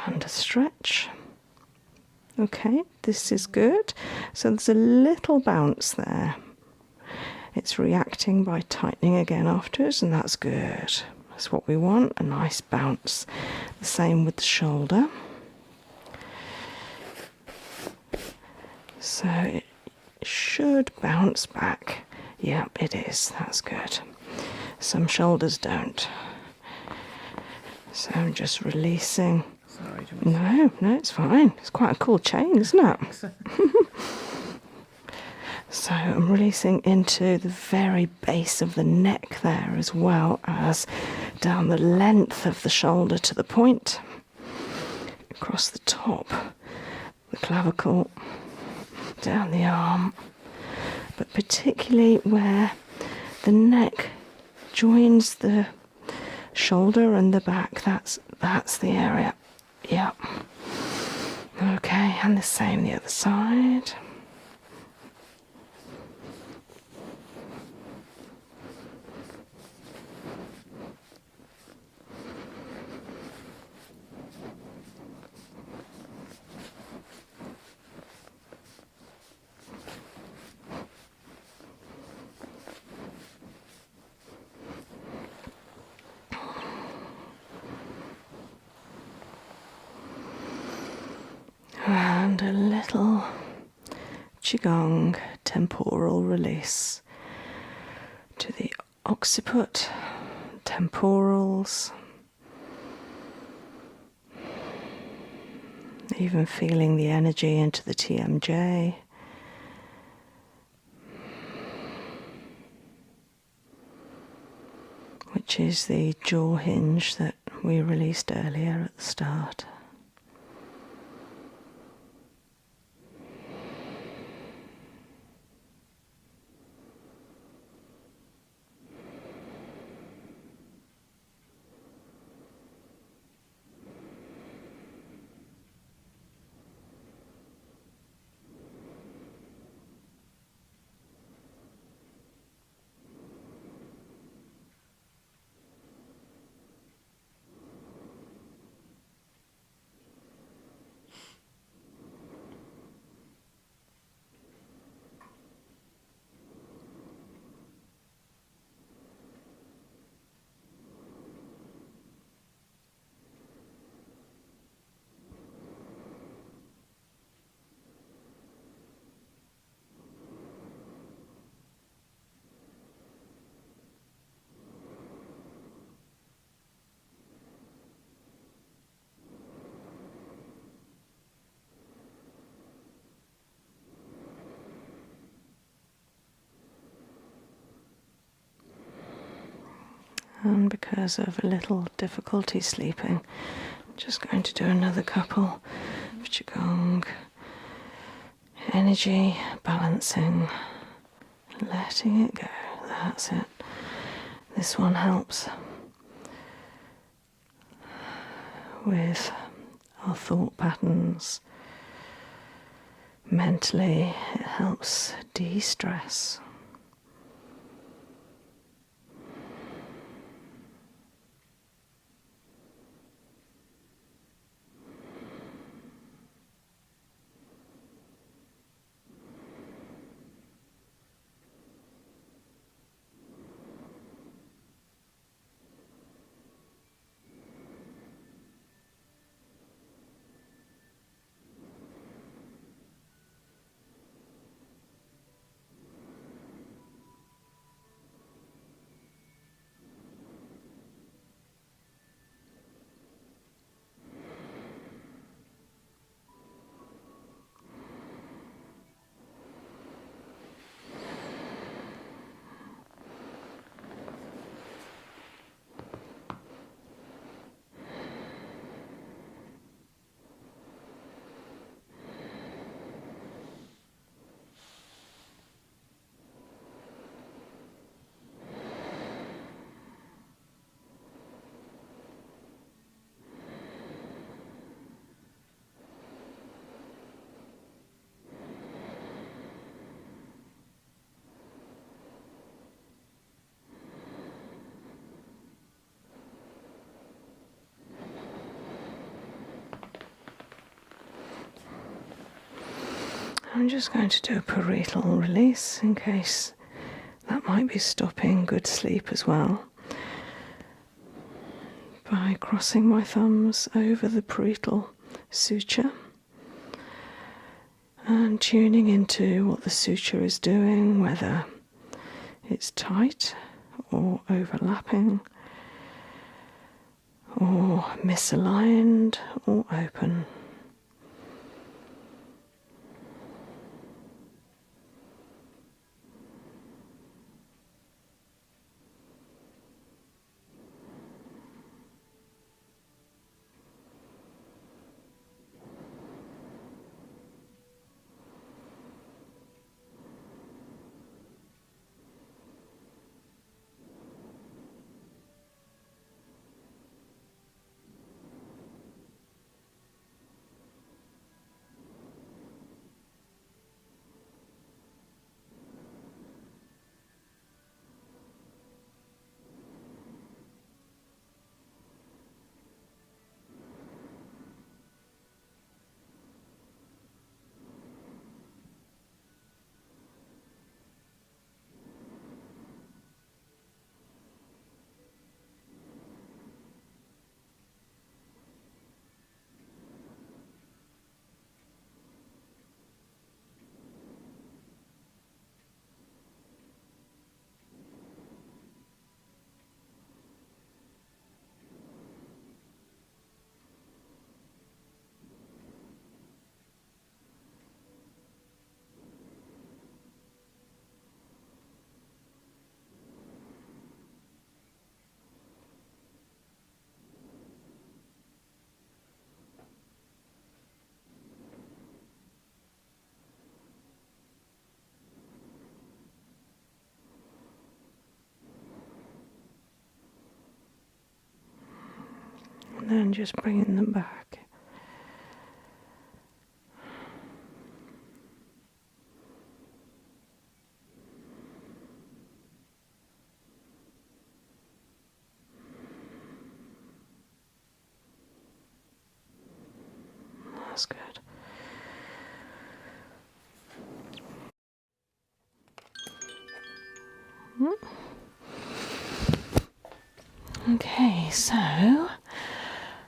And a stretch. Okay, this is good. So there's a little bounce there. It's reacting by tightening again afterwards, and that's good. That's what we want, a nice bounce. The same with the shoulder. So it should bounce back. Yep, it is. That's good. Some shoulders don't. So I'm just releasing. Sorry, No, it's fine. It's quite a cool chain, isn't it? So I'm releasing into the very base of the neck there, as well as down the length of the shoulder to the point, across the top, the clavicle, down the arm, but particularly where the neck joins the shoulder and the back. That's the area. Yep. Okay, and the same the other side. And a little Qigong temporal release to the occiput, temporals, even feeling the energy into the TMJ. Which is the jaw hinge that we released earlier at the start. And because of a little difficulty sleeping, I'm just going to do another couple of Qigong. Energy, balancing, letting it go. That's it. This one helps with our thought patterns. Mentally, it helps de-stress. I'm just going to do a parietal release in case that might be stopping good sleep as well, by crossing my thumbs over the parietal suture and tuning into what the suture is doing, whether it's tight or overlapping or misaligned or open. And then just bringing them back. That's good. Okay, so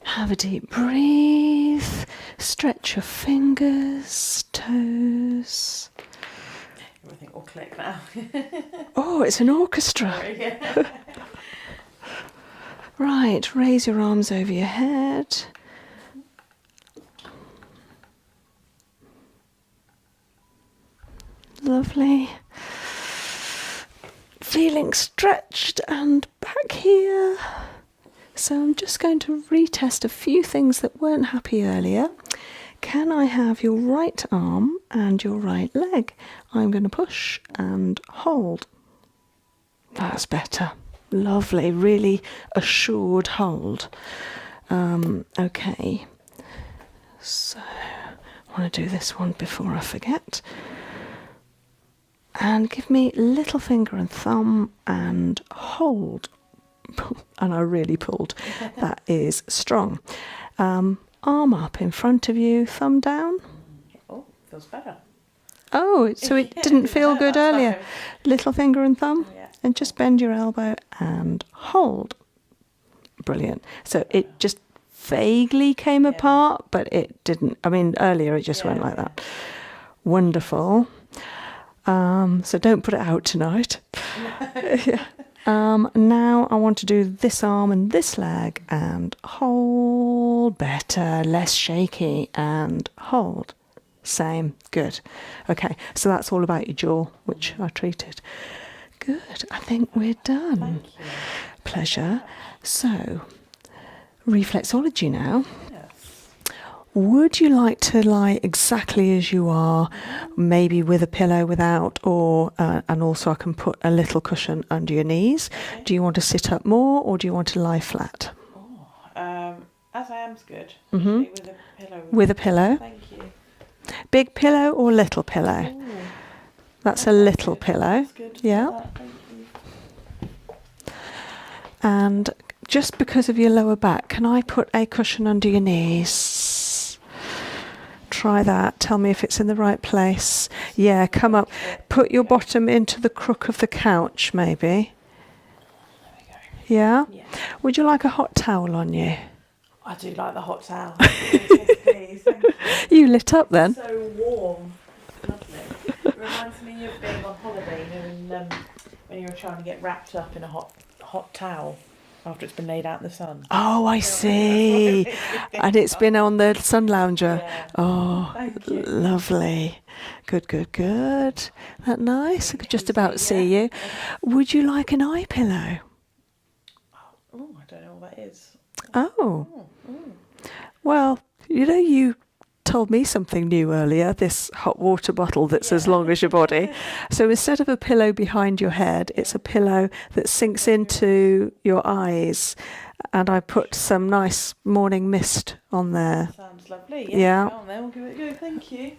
have a deep breathe, stretch your fingers, toes. Everything will click now. Oh, it's an orchestra. Sorry, yeah. Right, raise your arms over your head. Lovely. feeling stretched and back here. So I'm just going to retest a few things that weren't happy earlier. Can I have your right arm and your right leg? I'm going to push and hold. That's better. Lovely, really assured hold. Okay, so I want to do this one before I forget. And give me little finger and thumb and hold. And I really pulled. That is strong. Arm up in front of you, thumb down. Oh, feels better. Oh, so it didn't feel good earlier. Little finger and thumb, and just bend your elbow and hold. Brilliant. So it just vaguely came apart, but it didn't. I mean, earlier it just went like that. Wonderful. So don't put it out tonight. Now I want to do this arm and this leg and hold. Better, less shaky, and hold. Same, good. Okay, so that's all about your jaw, which I treated. Good, I think we're done. Thank you. Pleasure. So, reflexology now. Yes. Would you like to lie exactly as you are, maybe with a pillow without, or and also I can put a little cushion under your knees? Okay. Do you want to sit up more, or do you want to lie flat? Oh, as I am's good. Mm-hmm. With a pillow. With a pillow. Thank you. Big pillow or little pillow? Ooh, That's a little good. pillow. That's good. Yeah. Thank you. And just because of your lower back, can I put a cushion under your knees? Try that. Tell me if it's in the right place. Yeah, come up. Put your bottom into the crook of the couch, maybe. There we go. Yeah? Yeah. Would you like a hot towel on you? I do like the hot towel. Yes, please. Thank you. You lit up then. So warm. Lovely. It reminds me of being on holiday, you know, when you were trying to get wrapped up in a hot towel after it's been laid out in the sun. Oh, I see. And it's been on the sun lounger. Yeah. Oh, Thank you. lovely. Good, good, good. That nice? I could just You about see, see yeah. you. Would you like an eye pillow? Oh, I don't know what that is. Oh, Oh. well, you told me something new earlier, this hot water bottle that's as long as your body. So instead of a pillow behind your head, it's a pillow that sinks into your eyes. And I put some nice morning mist on there. Sounds lovely. Yeah. Go on then, we'll give it a go. Thank you.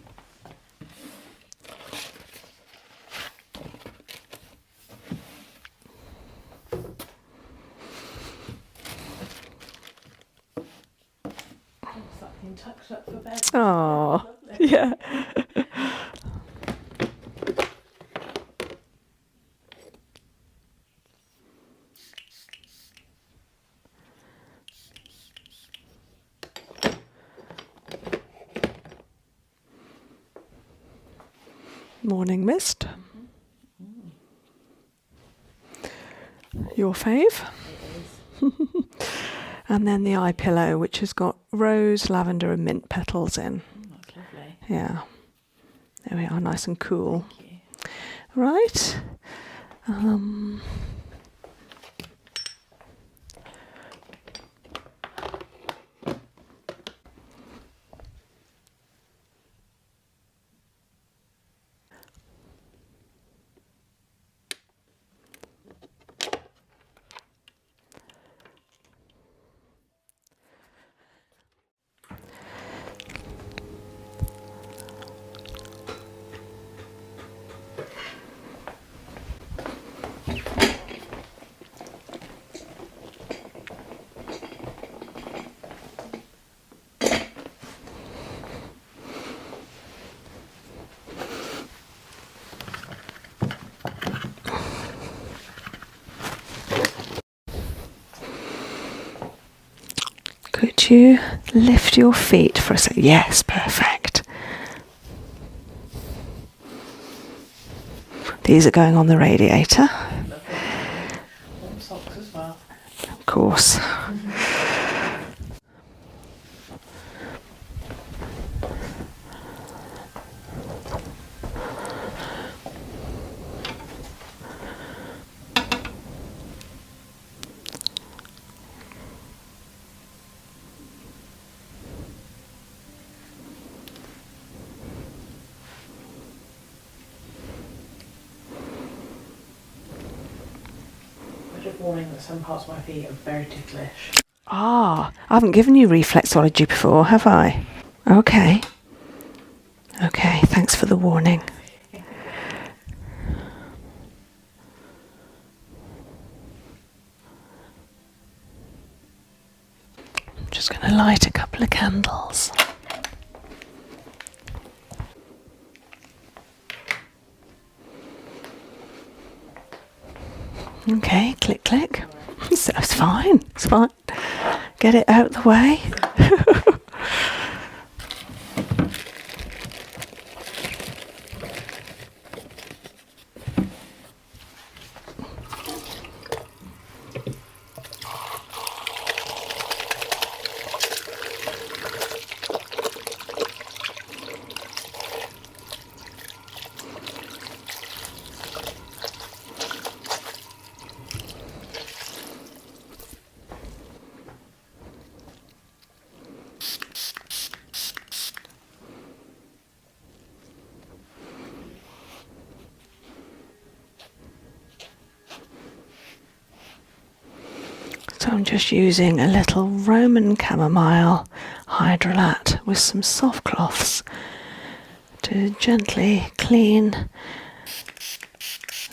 It's like being tucked up for bed. Oh, Lovely. yeah. Morning mist. Your fave. And then the eye pillow, which has got rose, lavender, and mint petals in. That's lovely. Yeah. There we are, nice and cool. Thank you. Right. Could you lift your feet for a second? Yes, perfect. These are going on the radiator, Lovely. Warm socks as well. of course. warning that some parts of my feet are very ticklish. Ah, I haven't given you reflexology before, have I? Okay. Okay, thanks for the warning. I'm just going to light a couple of candles. Okay, click, click. So it's fine, it's fine. Get it out the way. So I'm just using a little Roman chamomile hydrolat with some soft cloths to gently clean,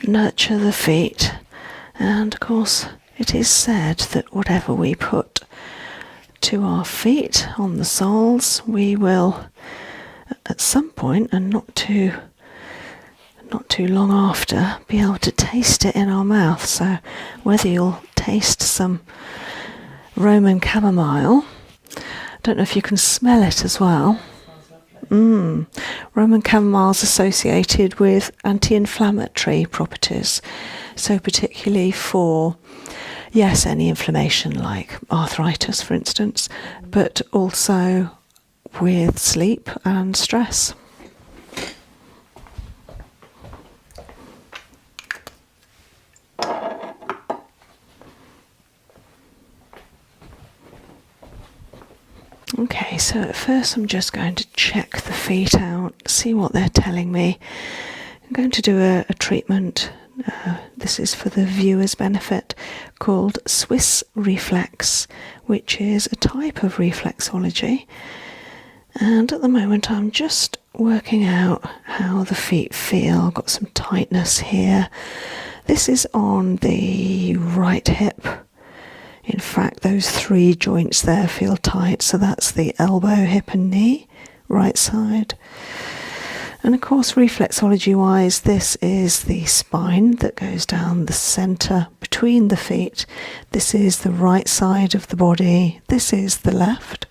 nurture the feet. And of course it is said that whatever we put to our feet on the soles, we will at some point, and not too long after, be able to taste it in our mouth. So whether you'll taste some Roman chamomile, I don't know if you can smell it as well. Roman chamomile is associated with anti-inflammatory properties, so particularly for, yes, any inflammation like arthritis, for instance, but also with sleep and stress. Okay, so at first I'm just going to check the feet out, see what they're telling me. I'm going to do a treatment, this is for the viewer's benefit, called Swiss Reflex, which is a type of reflexology. And at the moment I'm just working out how the feet feel. I've got some tightness here. This is on the right hip. In fact, those three joints there feel tight, so that's the elbow, hip and knee, right side. And of course, reflexology-wise, this is the spine that goes down the centre between the feet. This is the right side of the body, this is the left.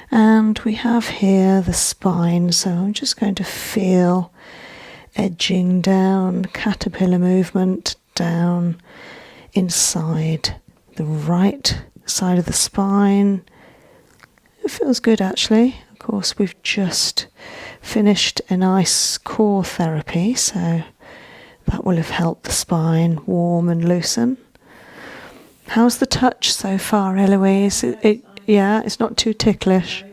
And we have here the spine, so I'm just going to feel edging down, caterpillar movement down inside the right side of the spine. It feels good actually. Of course, we've just finished a nice core therapy, so that will have helped the spine warm and loosen. How's the touch so far, Eloise? Yeah, it's not too ticklish.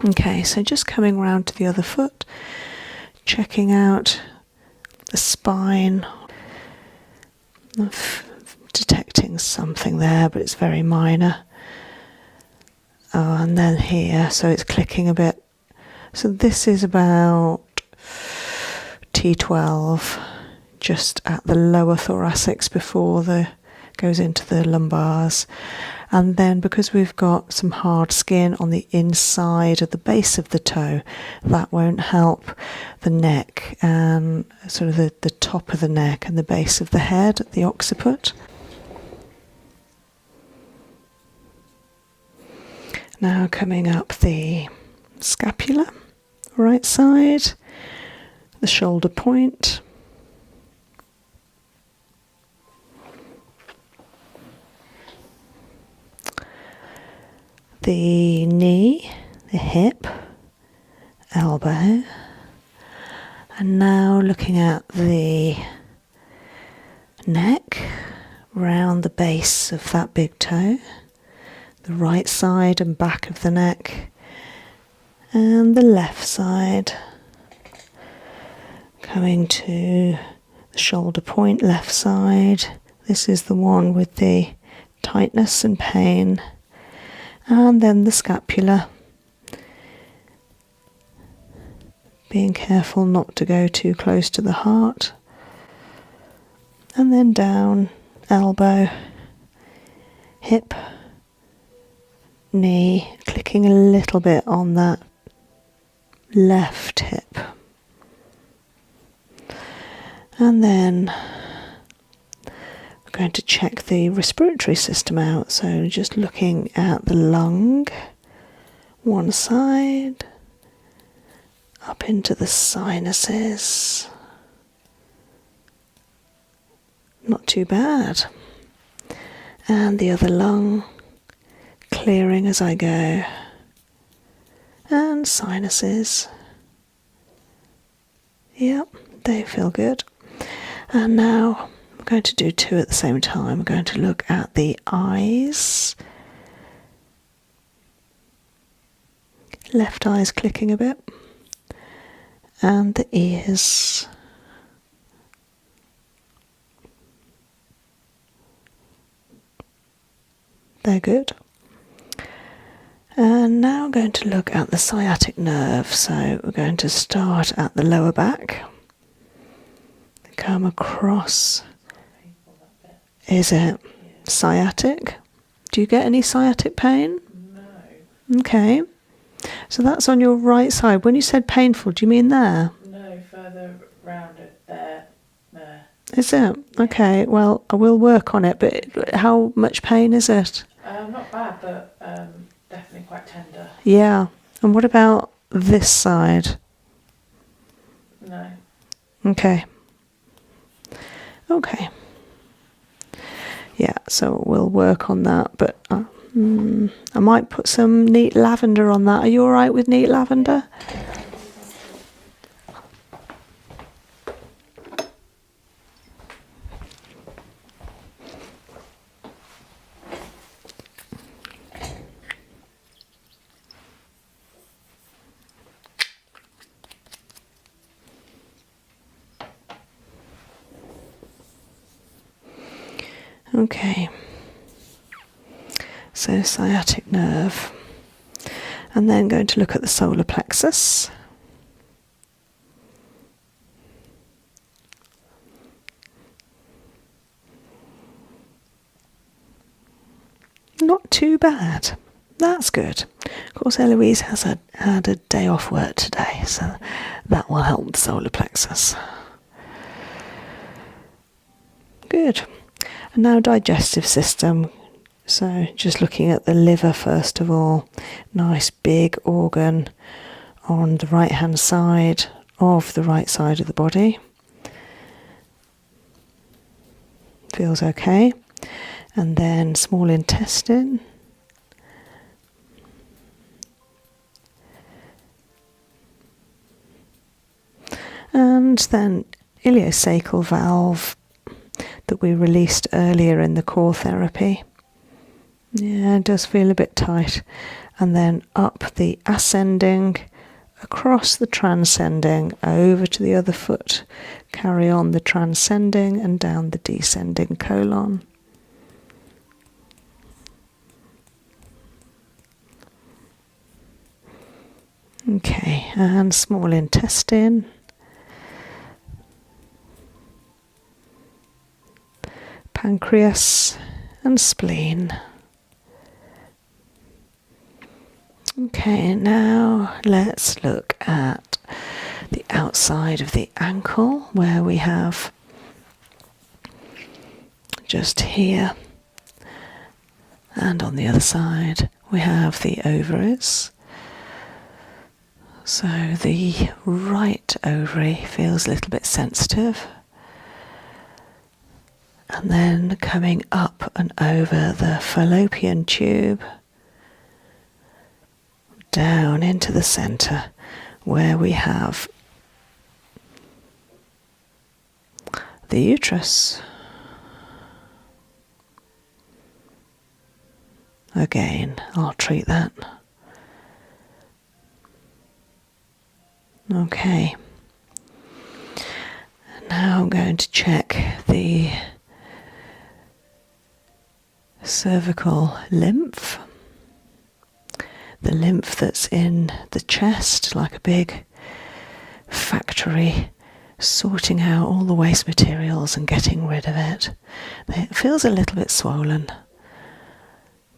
Okay, so just coming round to the other foot, checking out the spine, detecting something there, but it's very minor. Oh, and then here, so it's clicking a bit. So this is about T12, just at the lower thoracics before the goes into the lumbars. And then because we've got some hard skin on the inside of the base of the toe, that won't help the neck and sort of the top of the neck and the base of the head, the occiput. Now coming up the scapula, right side, the shoulder point, the knee, the hip, elbow, and now looking at the neck, round the base of that big toe, the right side and back of the neck, and the left side, coming to the shoulder point, left side, This is the one with the tightness and pain. And then the scapula. Being careful not to go too close to the heart. And then down, elbow, hip, knee, clicking a little bit on that left hip. And then we're going to check the respiratory system out. So just looking at the lung, one side, up into the sinuses. Not too bad. And the other lung, clearing as I go. And sinuses. Yep, they feel good. And now I'm going to do two at the same time. I'm going to look at the eyes. Left eye's clicking a bit. And the ears. They're good. And now I'm going to look at the sciatic nerve. So we're going to start at the lower back. Come across. Is it sciatic? Do you get any sciatic pain? No. Okay. So that's on your right side. When you said painful, do you mean there? No, further round it. There. Is it? Okay, well, I will work on it, but how much pain is it? Not bad, but definitely quite tender. Yeah. And what about this side? No. Okay. Okay. Yeah, so we'll work on that, but I might put some neat lavender on that. Are you all right with neat lavender? Okay. So sciatic nerve. And then going to look at the solar plexus. Not too bad. That's good. Of course, Eloise has had a day off work today, so that will help the solar plexus. Good. And now digestive system. So just looking at the liver first of all. Nice big organ on the right hand side of the right side of the body. Feels okay. And then small intestine. And then ileocecal valve that we released earlier in the core therapy. Yeah, it does feel a bit tight. And then up the ascending, across the transcending, over to the other foot. Carry on the transcending and down the descending colon. Okay, and small intestine. Pancreas and spleen. Okay, now let's look at the outside of the ankle where we have just here, and on the other side we have the ovaries. So the right ovary feels a little bit sensitive. And then coming up and over the fallopian tube, down into the centre where we have the uterus. Again, I'll treat that. Okay. Now I'm going to check the cervical lymph, the lymph that's in the chest, like a big factory, sorting out all the waste materials and getting rid of it. It feels a little bit swollen.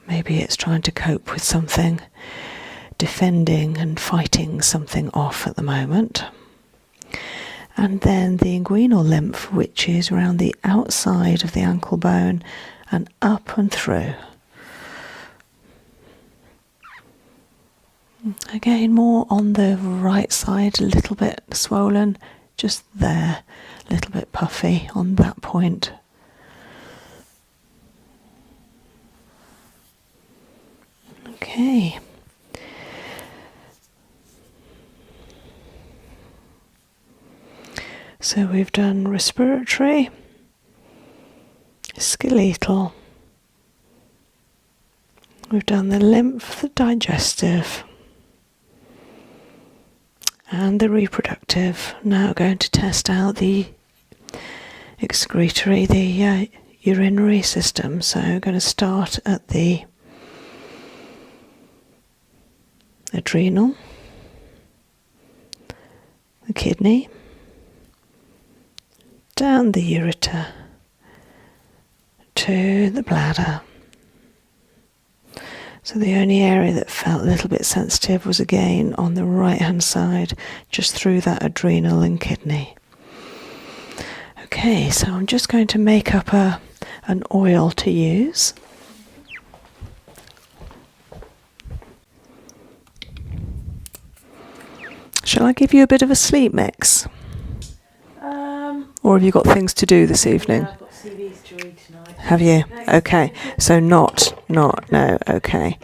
Maybe it's trying to cope with something, defending and fighting something off at the moment. And then the inguinal lymph, which is around the outside of the ankle bone and up and through. Again, more on the right side, a little bit swollen, just there, a little bit puffy on that point. Okay. So we've done respiratory, skeletal, we've done the lymph, the digestive, and the reproductive. Now going to test out the excretory, the urinary system. So I'm going to start at the adrenal, the kidney, down the ureter to the bladder. So the only area that felt a little bit sensitive was again on the right hand side, just through that adrenal and kidney. Okay, so I'm just going to make up an oil to use. Shall I give you a bit of a sleep mix? Or have you got things to do this evening? Yeah, I've got CVs to read tonight. Have you? Okay. So no, okay.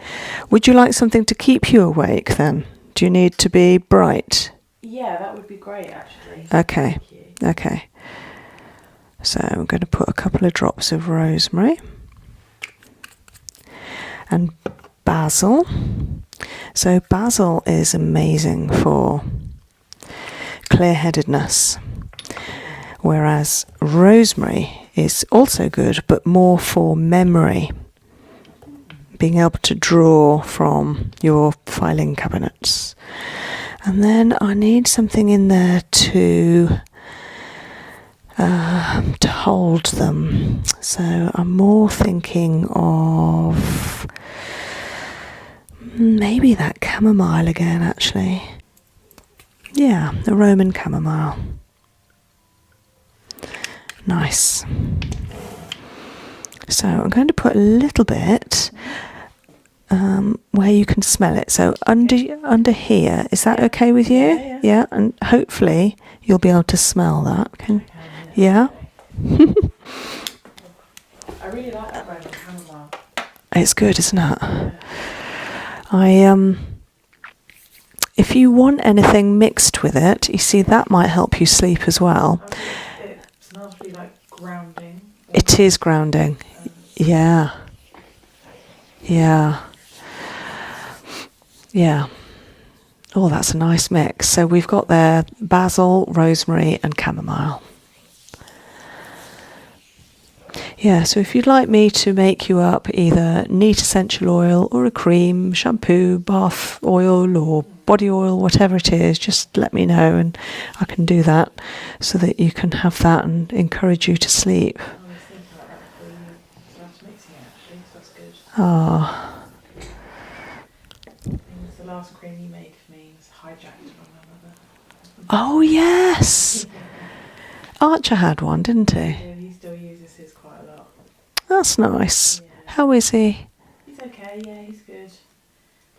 Would you like something to keep you awake then? Do you need to be bright? Yeah, that would be great actually. Okay. Thank you. Okay. So I'm going to put a couple of drops of rosemary and basil. So basil is amazing for clear-headedness, whereas rosemary is also good, but more for memory, being able to draw from your filing cabinets. And then I need something in there to hold them. So I'm more thinking of maybe that chamomile again, actually. Yeah, the Roman chamomile. Nice. So I'm going to put a little bit where you can smell it. So under here, is that okay with you? Yeah, and hopefully you'll be able to smell that. Yeah? I really like that Roman chamomile. It's good, isn't it? If you want anything mixed with it, you see that might help you sleep as well. It smells really like grounding. It is grounding. Yeah. Yeah. Yeah. Oh, that's a nice mix. So we've got there basil, rosemary and chamomile. Yeah, so if you'd like me to make you up either neat essential oil or a cream, shampoo, bath oil or body oil, whatever it is, just let me know and I can do that so that you can have that and encourage you to sleep. I was thinking about that before you started mixing it actually, so that's good. Ah. The last cream you made for me was hijacked from my mother. Oh, yes. Archer had one, didn't he? Yeah, he still uses his quite a lot. That's nice. Yeah. How is he? He's okay, yeah, he's good.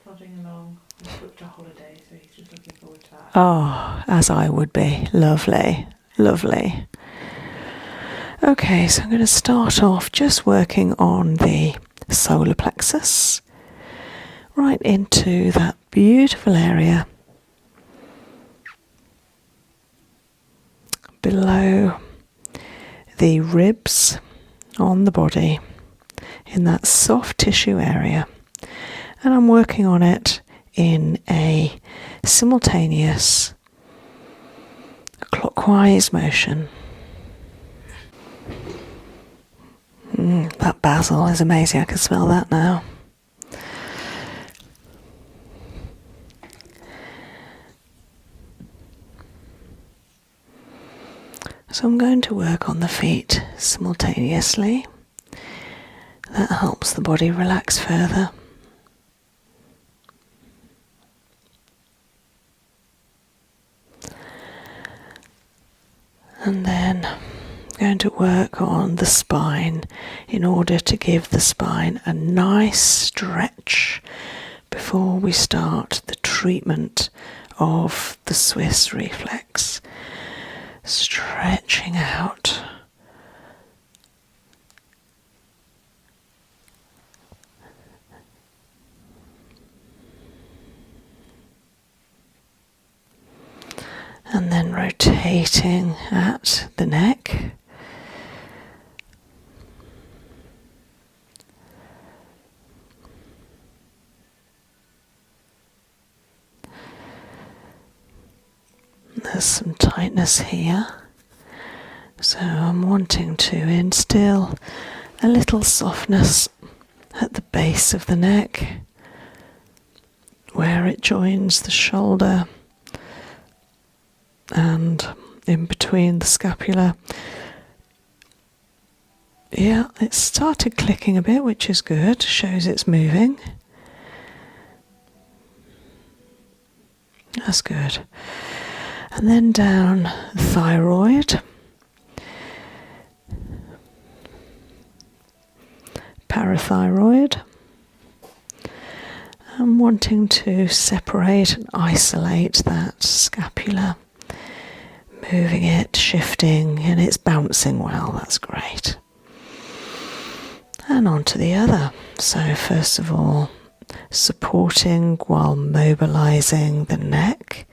Plodding along. He's booked a holiday, so he's just looking forward to that. Oh, as I would be. Lovely. Lovely. Okay, so I'm going to start off just working on the solar plexus, right into that beautiful area below the ribs on the body, in that soft tissue area. And I'm working on it in a simultaneous clockwise motion. That basil is amazing. I can smell that now. So I'm going to work on the feet simultaneously. That helps the body relax further. And then I'm going to work on the spine in order to give the spine a nice stretch before we start the treatment of the Swiss reflex. Stretching out. And then rotating at the neck. There's some tightness here, so I'm wanting to instill a little softness at the base of the neck where it joins the shoulder and in between the scapula. Yeah, it started clicking a bit, which is good, shows it's moving. That's good. And then down the thyroid, parathyroid. I'm wanting to separate and isolate that scapula, moving it, shifting, and it's bouncing well. That's great. And on to the other. So first of all, supporting while mobilizing the neck.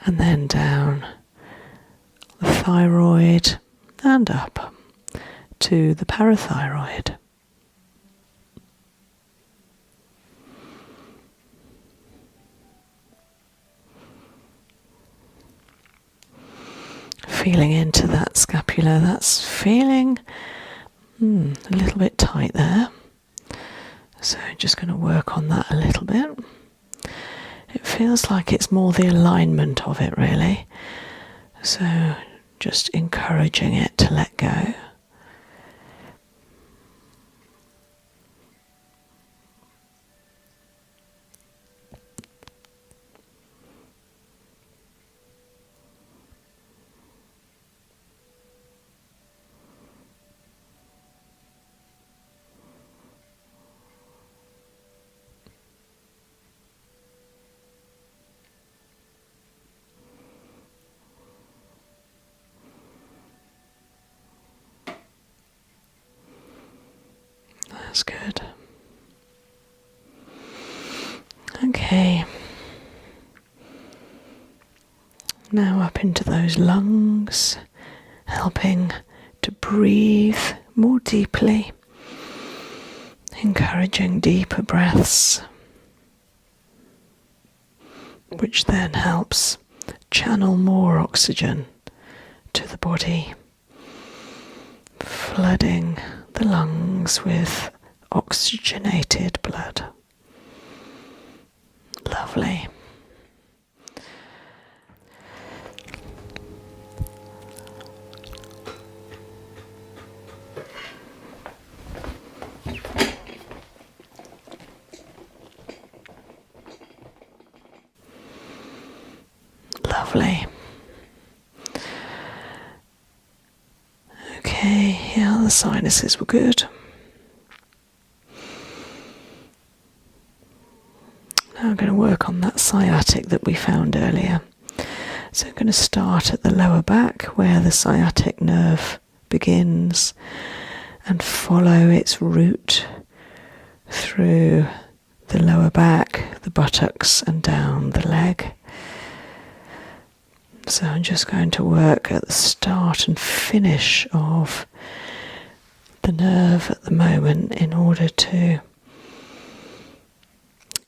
And then down the thyroid and up to the parathyroid. Feeling into that scapula, that's feeling a little bit tight there. So just going to work on that a little bit. It feels like it's more the alignment of it, really. So just encouraging it to let go. That's good. Okay. Now up into those lungs, helping to breathe more deeply, encouraging deeper breaths, which then helps channel more oxygen to the body, flooding the lungs with oxygenated blood. Lovely. Lovely. Okay, yeah, the sinuses were good. Now I'm going to work on that sciatic that we found earlier. So I'm going to start at the lower back where the sciatic nerve begins and follow its route through the lower back, the buttocks and down the leg. So I'm just going to work at the start and finish of the nerve at the moment in order to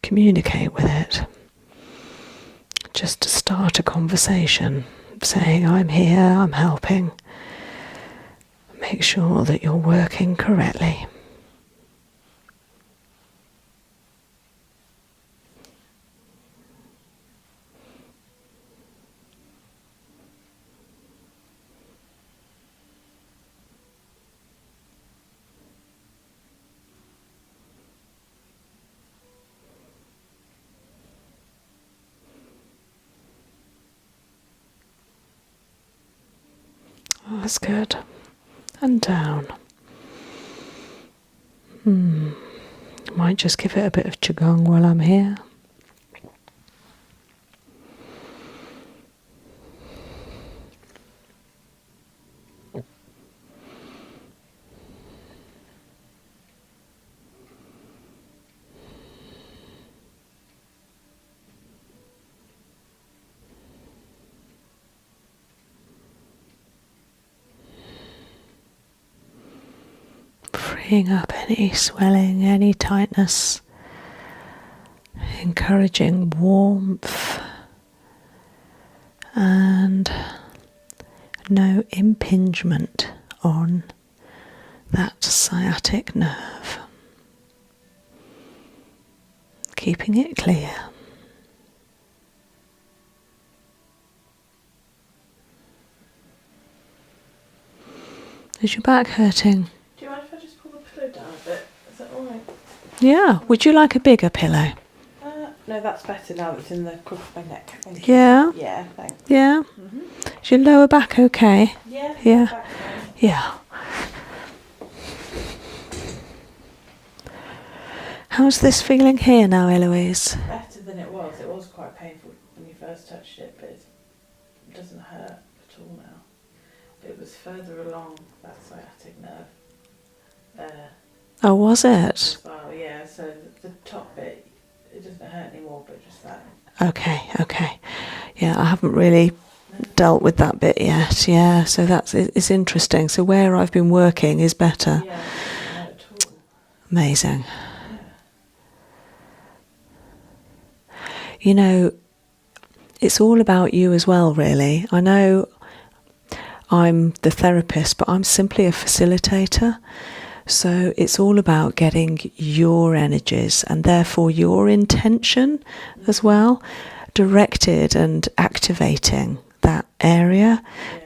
communicate with it. Just to start a conversation, saying, I'm here, I'm helping. Make sure that you're working correctly. Oh, that's good. And down. Might just give it a bit of Qigong while I'm here. Freeing up any swelling, any tightness, encouraging warmth and no impingement on that sciatic nerve. Keeping it clear. Is your back hurting? Do you mind if I just pull the pillow down a bit? Is that alright? Yeah. Would you like a bigger pillow? No, that's better now that it's in the crook of my neck. Thank you. Yeah? Yeah, thanks. Yeah? Is your lower back okay? Yeah. Yeah. Back fine. Yeah. How's this feeling here now, Eloise? Better than it was. It was quite painful when you first touched it, but it doesn't hurt at all now. It was further along that sciatic nerve there Oh, was it? as well. Yeah, so the top bit, it doesn't hurt anymore, but just that. Okay. Yeah, I haven't really dealt with that bit yet. Yeah, so it's interesting. So where I've been working is better. Yeah, it doesn't hurt at all. Amazing. Yeah. You know, it's all about you as well, really. I know I'm the therapist, but I'm simply a facilitator. So it's all about getting your energies and therefore your intention as well, directed and activating that area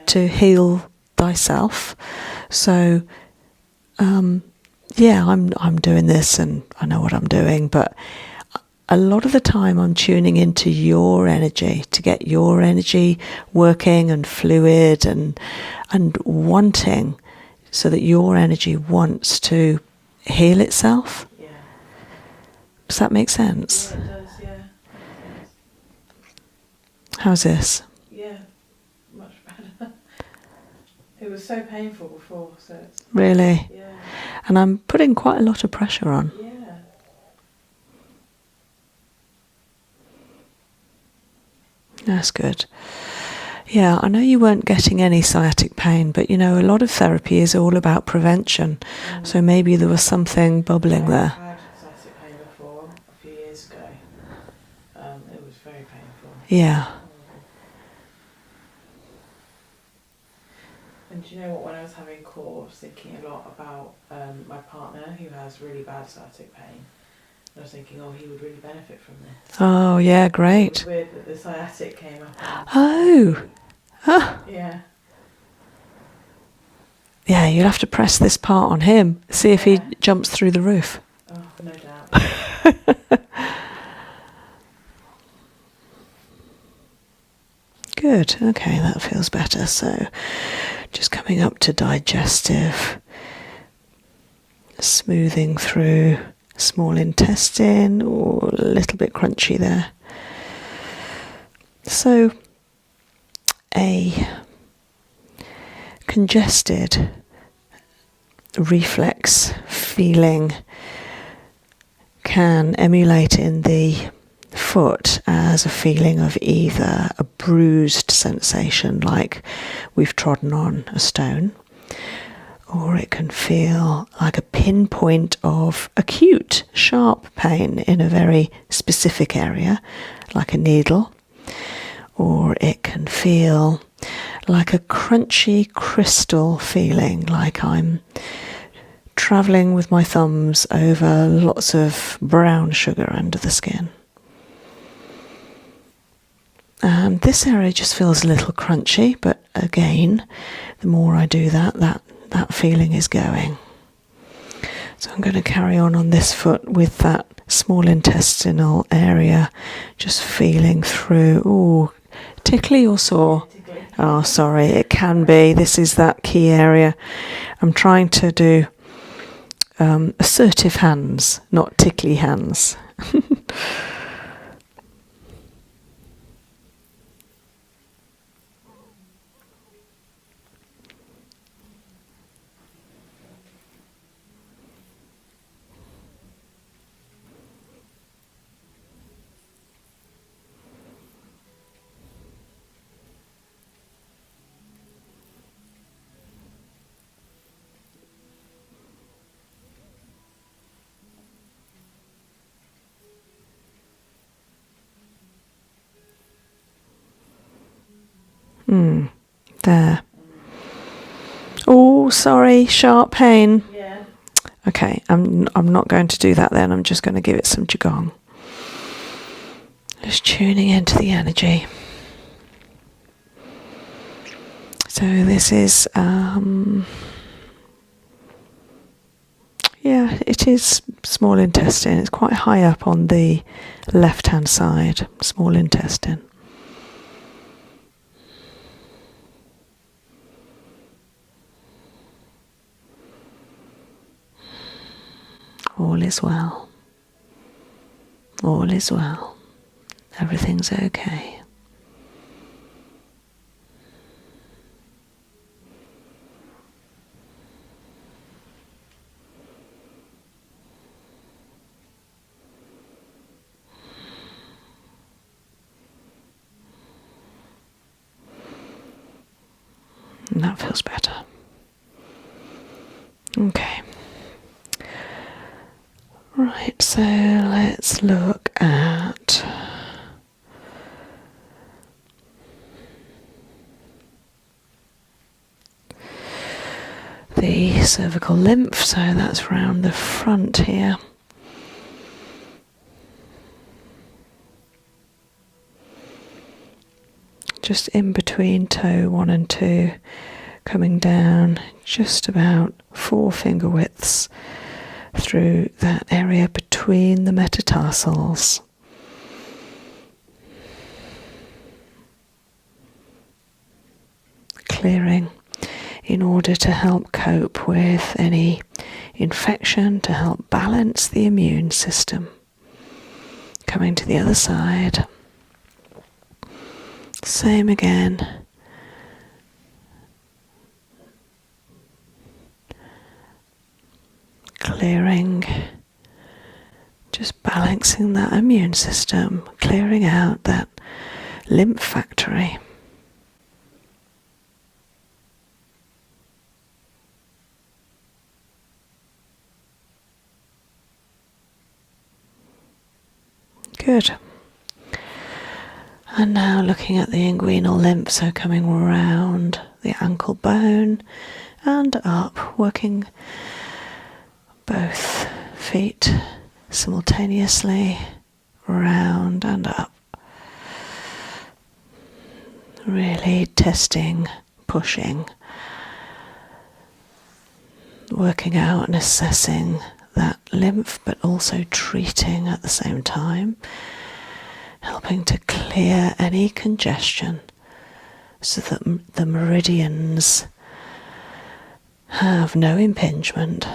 to heal thyself. So, I'm doing this and I know what I'm doing, but a lot of the time I'm tuning into your energy to get your energy working and fluid and wanting, so that your energy wants to heal itself. Yeah. Does that make sense? Yeah, it does, yeah. How's this? Yeah, much better. It was so painful before, so it's... Really? Yeah. And I'm putting quite a lot of pressure on. Yeah. That's good. Yeah, I know you weren't getting any sciatic pain, but you know, a lot of therapy is all about prevention. So maybe there was something bubbling there. I had sciatic pain before, a few years ago. It was very painful. Yeah. And do you know what, when I was having core, I was thinking a lot about my partner who has really bad sciatic pain. And I was thinking, oh, he would really benefit from this. Oh, yeah, It great. was weird that the sciatic came up. Oh. Huh. Yeah. Yeah, you'll have to press this part on him. See if he Yeah. jumps through the roof. Oh, no doubt. Good. Okay, that feels better. So just coming up to digestive, smoothing through small intestine, or a little bit crunchy there. So a congested reflex feeling can emulate in the foot as a feeling of either a bruised sensation, like we've trodden on a stone, or it can feel like a pinpoint of acute, sharp pain in a very specific area, like a needle, or it can feel like a crunchy crystal feeling, like I'm travelling with my thumbs over lots of brown sugar under the skin. And this area just feels a little crunchy, but again, the more I do that, that feeling is going. So I'm going to carry on this foot with that small intestinal area, just feeling through. Ooh, tickly or sore? Oh, sorry, it can be. This is that key area. I'm trying to do assertive hands, not tickly hands. There. Oh, sorry, sharp pain. Yeah. Okay, I'm not going to do that then. I'm just going to give it some Qigong. Just tuning into the energy. So this is, yeah, it is small intestine. It's quite high up on the left-hand side, small intestine. All is well. All is well. Everything's okay. And that feels better. Okay. Right, so let's look at the cervical lymph, so that's round the front here. Just in between toe 1 and 2, coming down just about 4 finger widths through that area between the metatarsals. Clearing in order to help cope with any infection, to help balance the immune system. Coming to the other side. Same again. Clearing, just balancing that immune system, clearing out that lymph factory. Good. And now looking at the inguinal lymph, so coming around the ankle bone and up, working both feet simultaneously, round and up. Really testing, pushing, working out and assessing that lymph, but also treating at the same time, helping to clear any congestion so that the meridians have no impingement.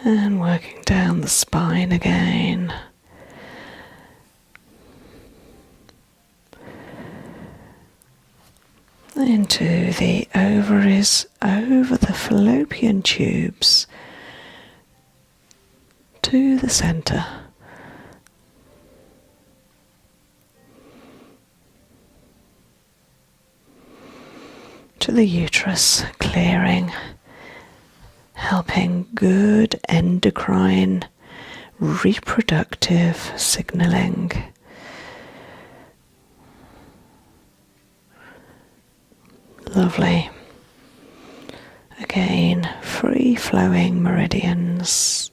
And working down the spine again. Into the ovaries, over the fallopian tubes, to the centre. To the uterus, clearing, helping good endocrine reproductive signalling. Lovely. Again, free flowing meridians.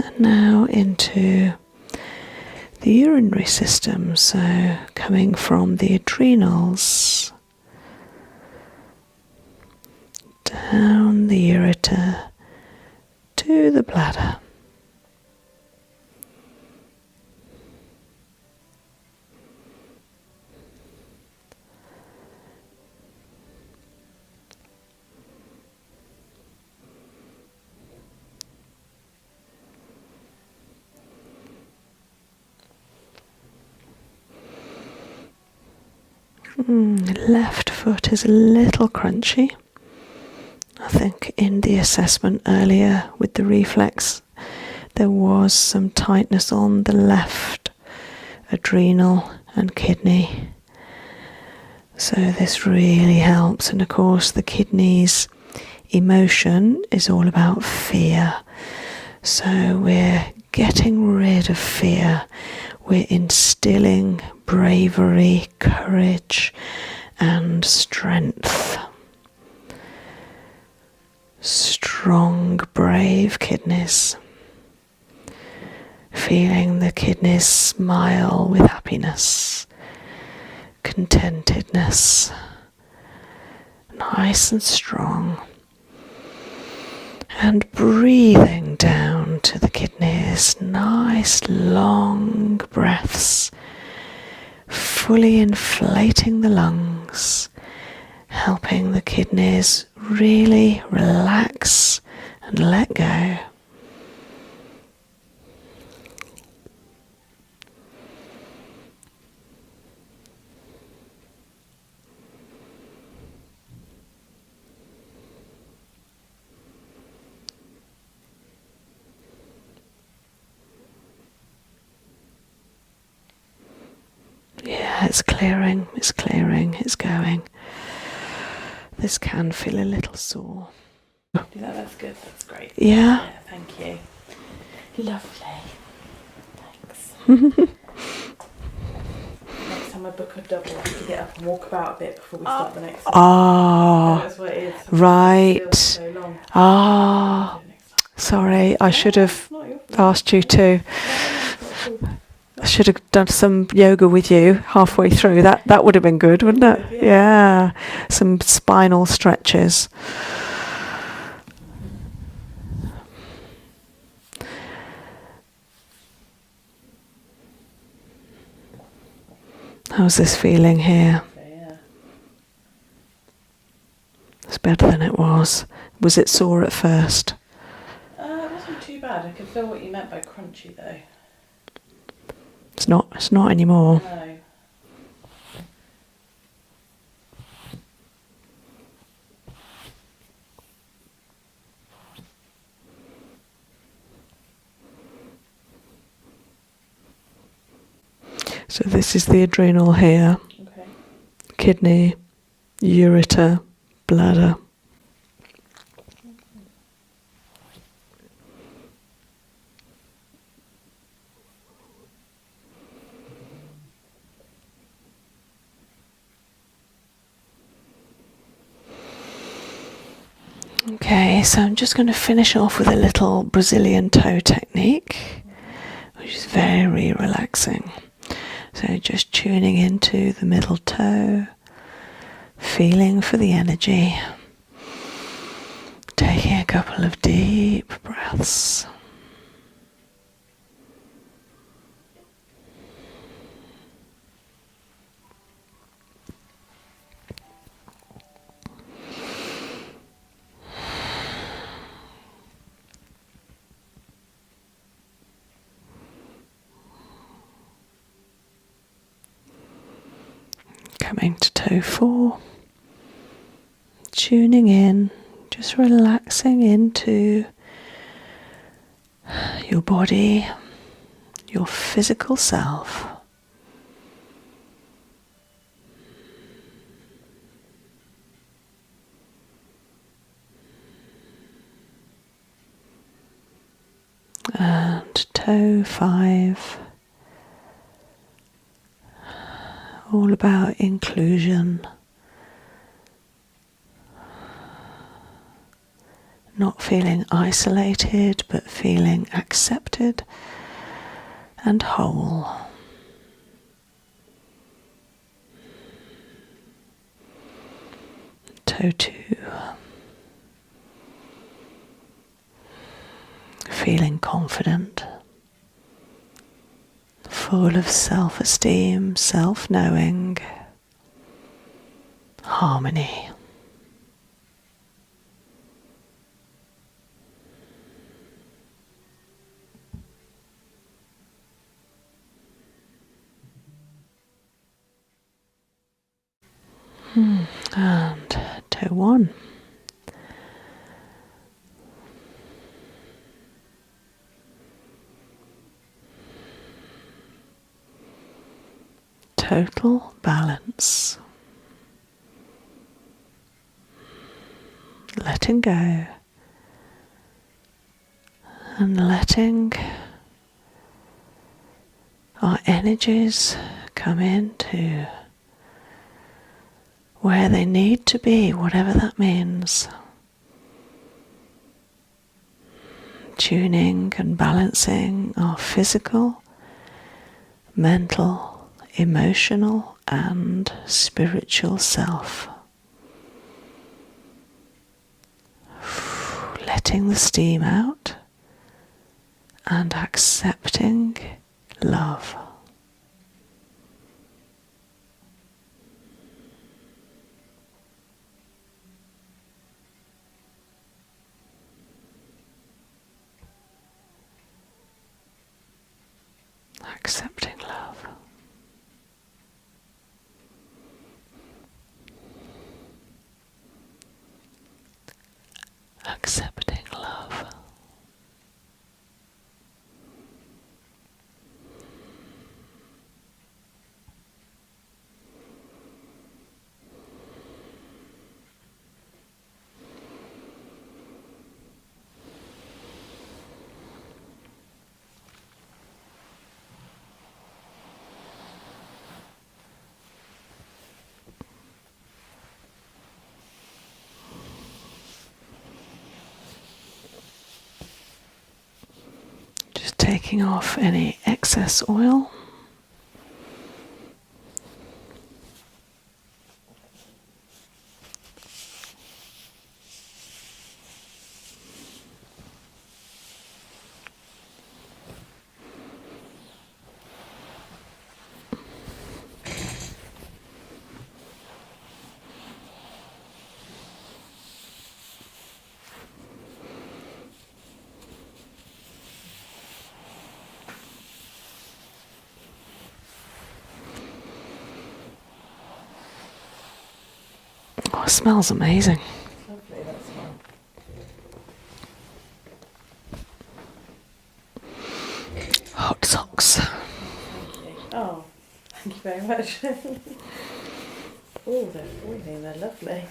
And now into the urinary system, so coming from the adrenals, down the ureter to the bladder. Left foot is a little crunchy. I think in the assessment earlier with the reflex there was some tightness on the left adrenal and kidney. So this really helps, and of course the kidneys' emotion is all about fear. So we're getting rid of fear. We're instilling bravery, courage, and strength. Strong, brave kidneys. Feeling the kidneys smile with happiness, contentedness. Nice and strong. And breathing down to the kidneys, nice long breaths, fully inflating the lungs, helping the kidneys really relax and let go. Yeah, it's clearing, it's clearing, it's going. This can feel a little sore. Yeah, that's good, that's great. Yeah? Yeah, thank you. Lovely. Thanks. Next time I book a double, I have to get up and walk about a bit before we start the next one. That's what it is. Sometimes right. it feels so long. Ah, I'll do it next time. sorry, I should No, have it's not your fault. asked you to. No, it's not at all. I should have done some yoga with you halfway through. That would have been good, wouldn't it? Yeah. Yeah. Some spinal stretches. How's this feeling here? Yeah. It's better than it was. Was it sore at first? It wasn't too bad. I could feel what you meant by crunchy though. It's not anymore. No. So this is the adrenal here, Okay. kidney, ureter, bladder. Okay, so I'm just going to finish off with a little Brazilian toe technique, which is very relaxing. So just tuning into the middle toe, feeling for the energy, taking a couple of deep breaths. Coming to toe 4. Tuning in, just relaxing into your body, your physical self. And toe 5, all about inclusion, not feeling isolated but feeling accepted and whole. Toe 2, feeling confident, full of self-esteem, self-knowing, harmony. And toe 1. Total balance. Letting go and letting our energies come into where they need to be, whatever that means. Tuning and balancing our physical, mental, emotional and spiritual self. Letting the steam out and accepting love. Accepting love. Accepting love. Taking off any excess oil. Oh, it smells amazing. Lovely, that's fine. Hot socks. Thank you. Oh, thank you very much. Oh, they're boiling, they're lovely.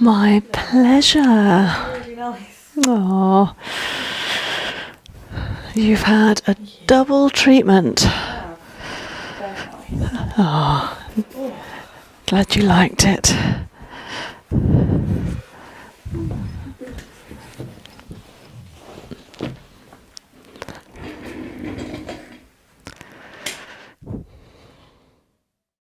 My pleasure. Really nice. Oh, you've had a double treatment. Wow. Very nice. Oh, Oh. glad you liked it.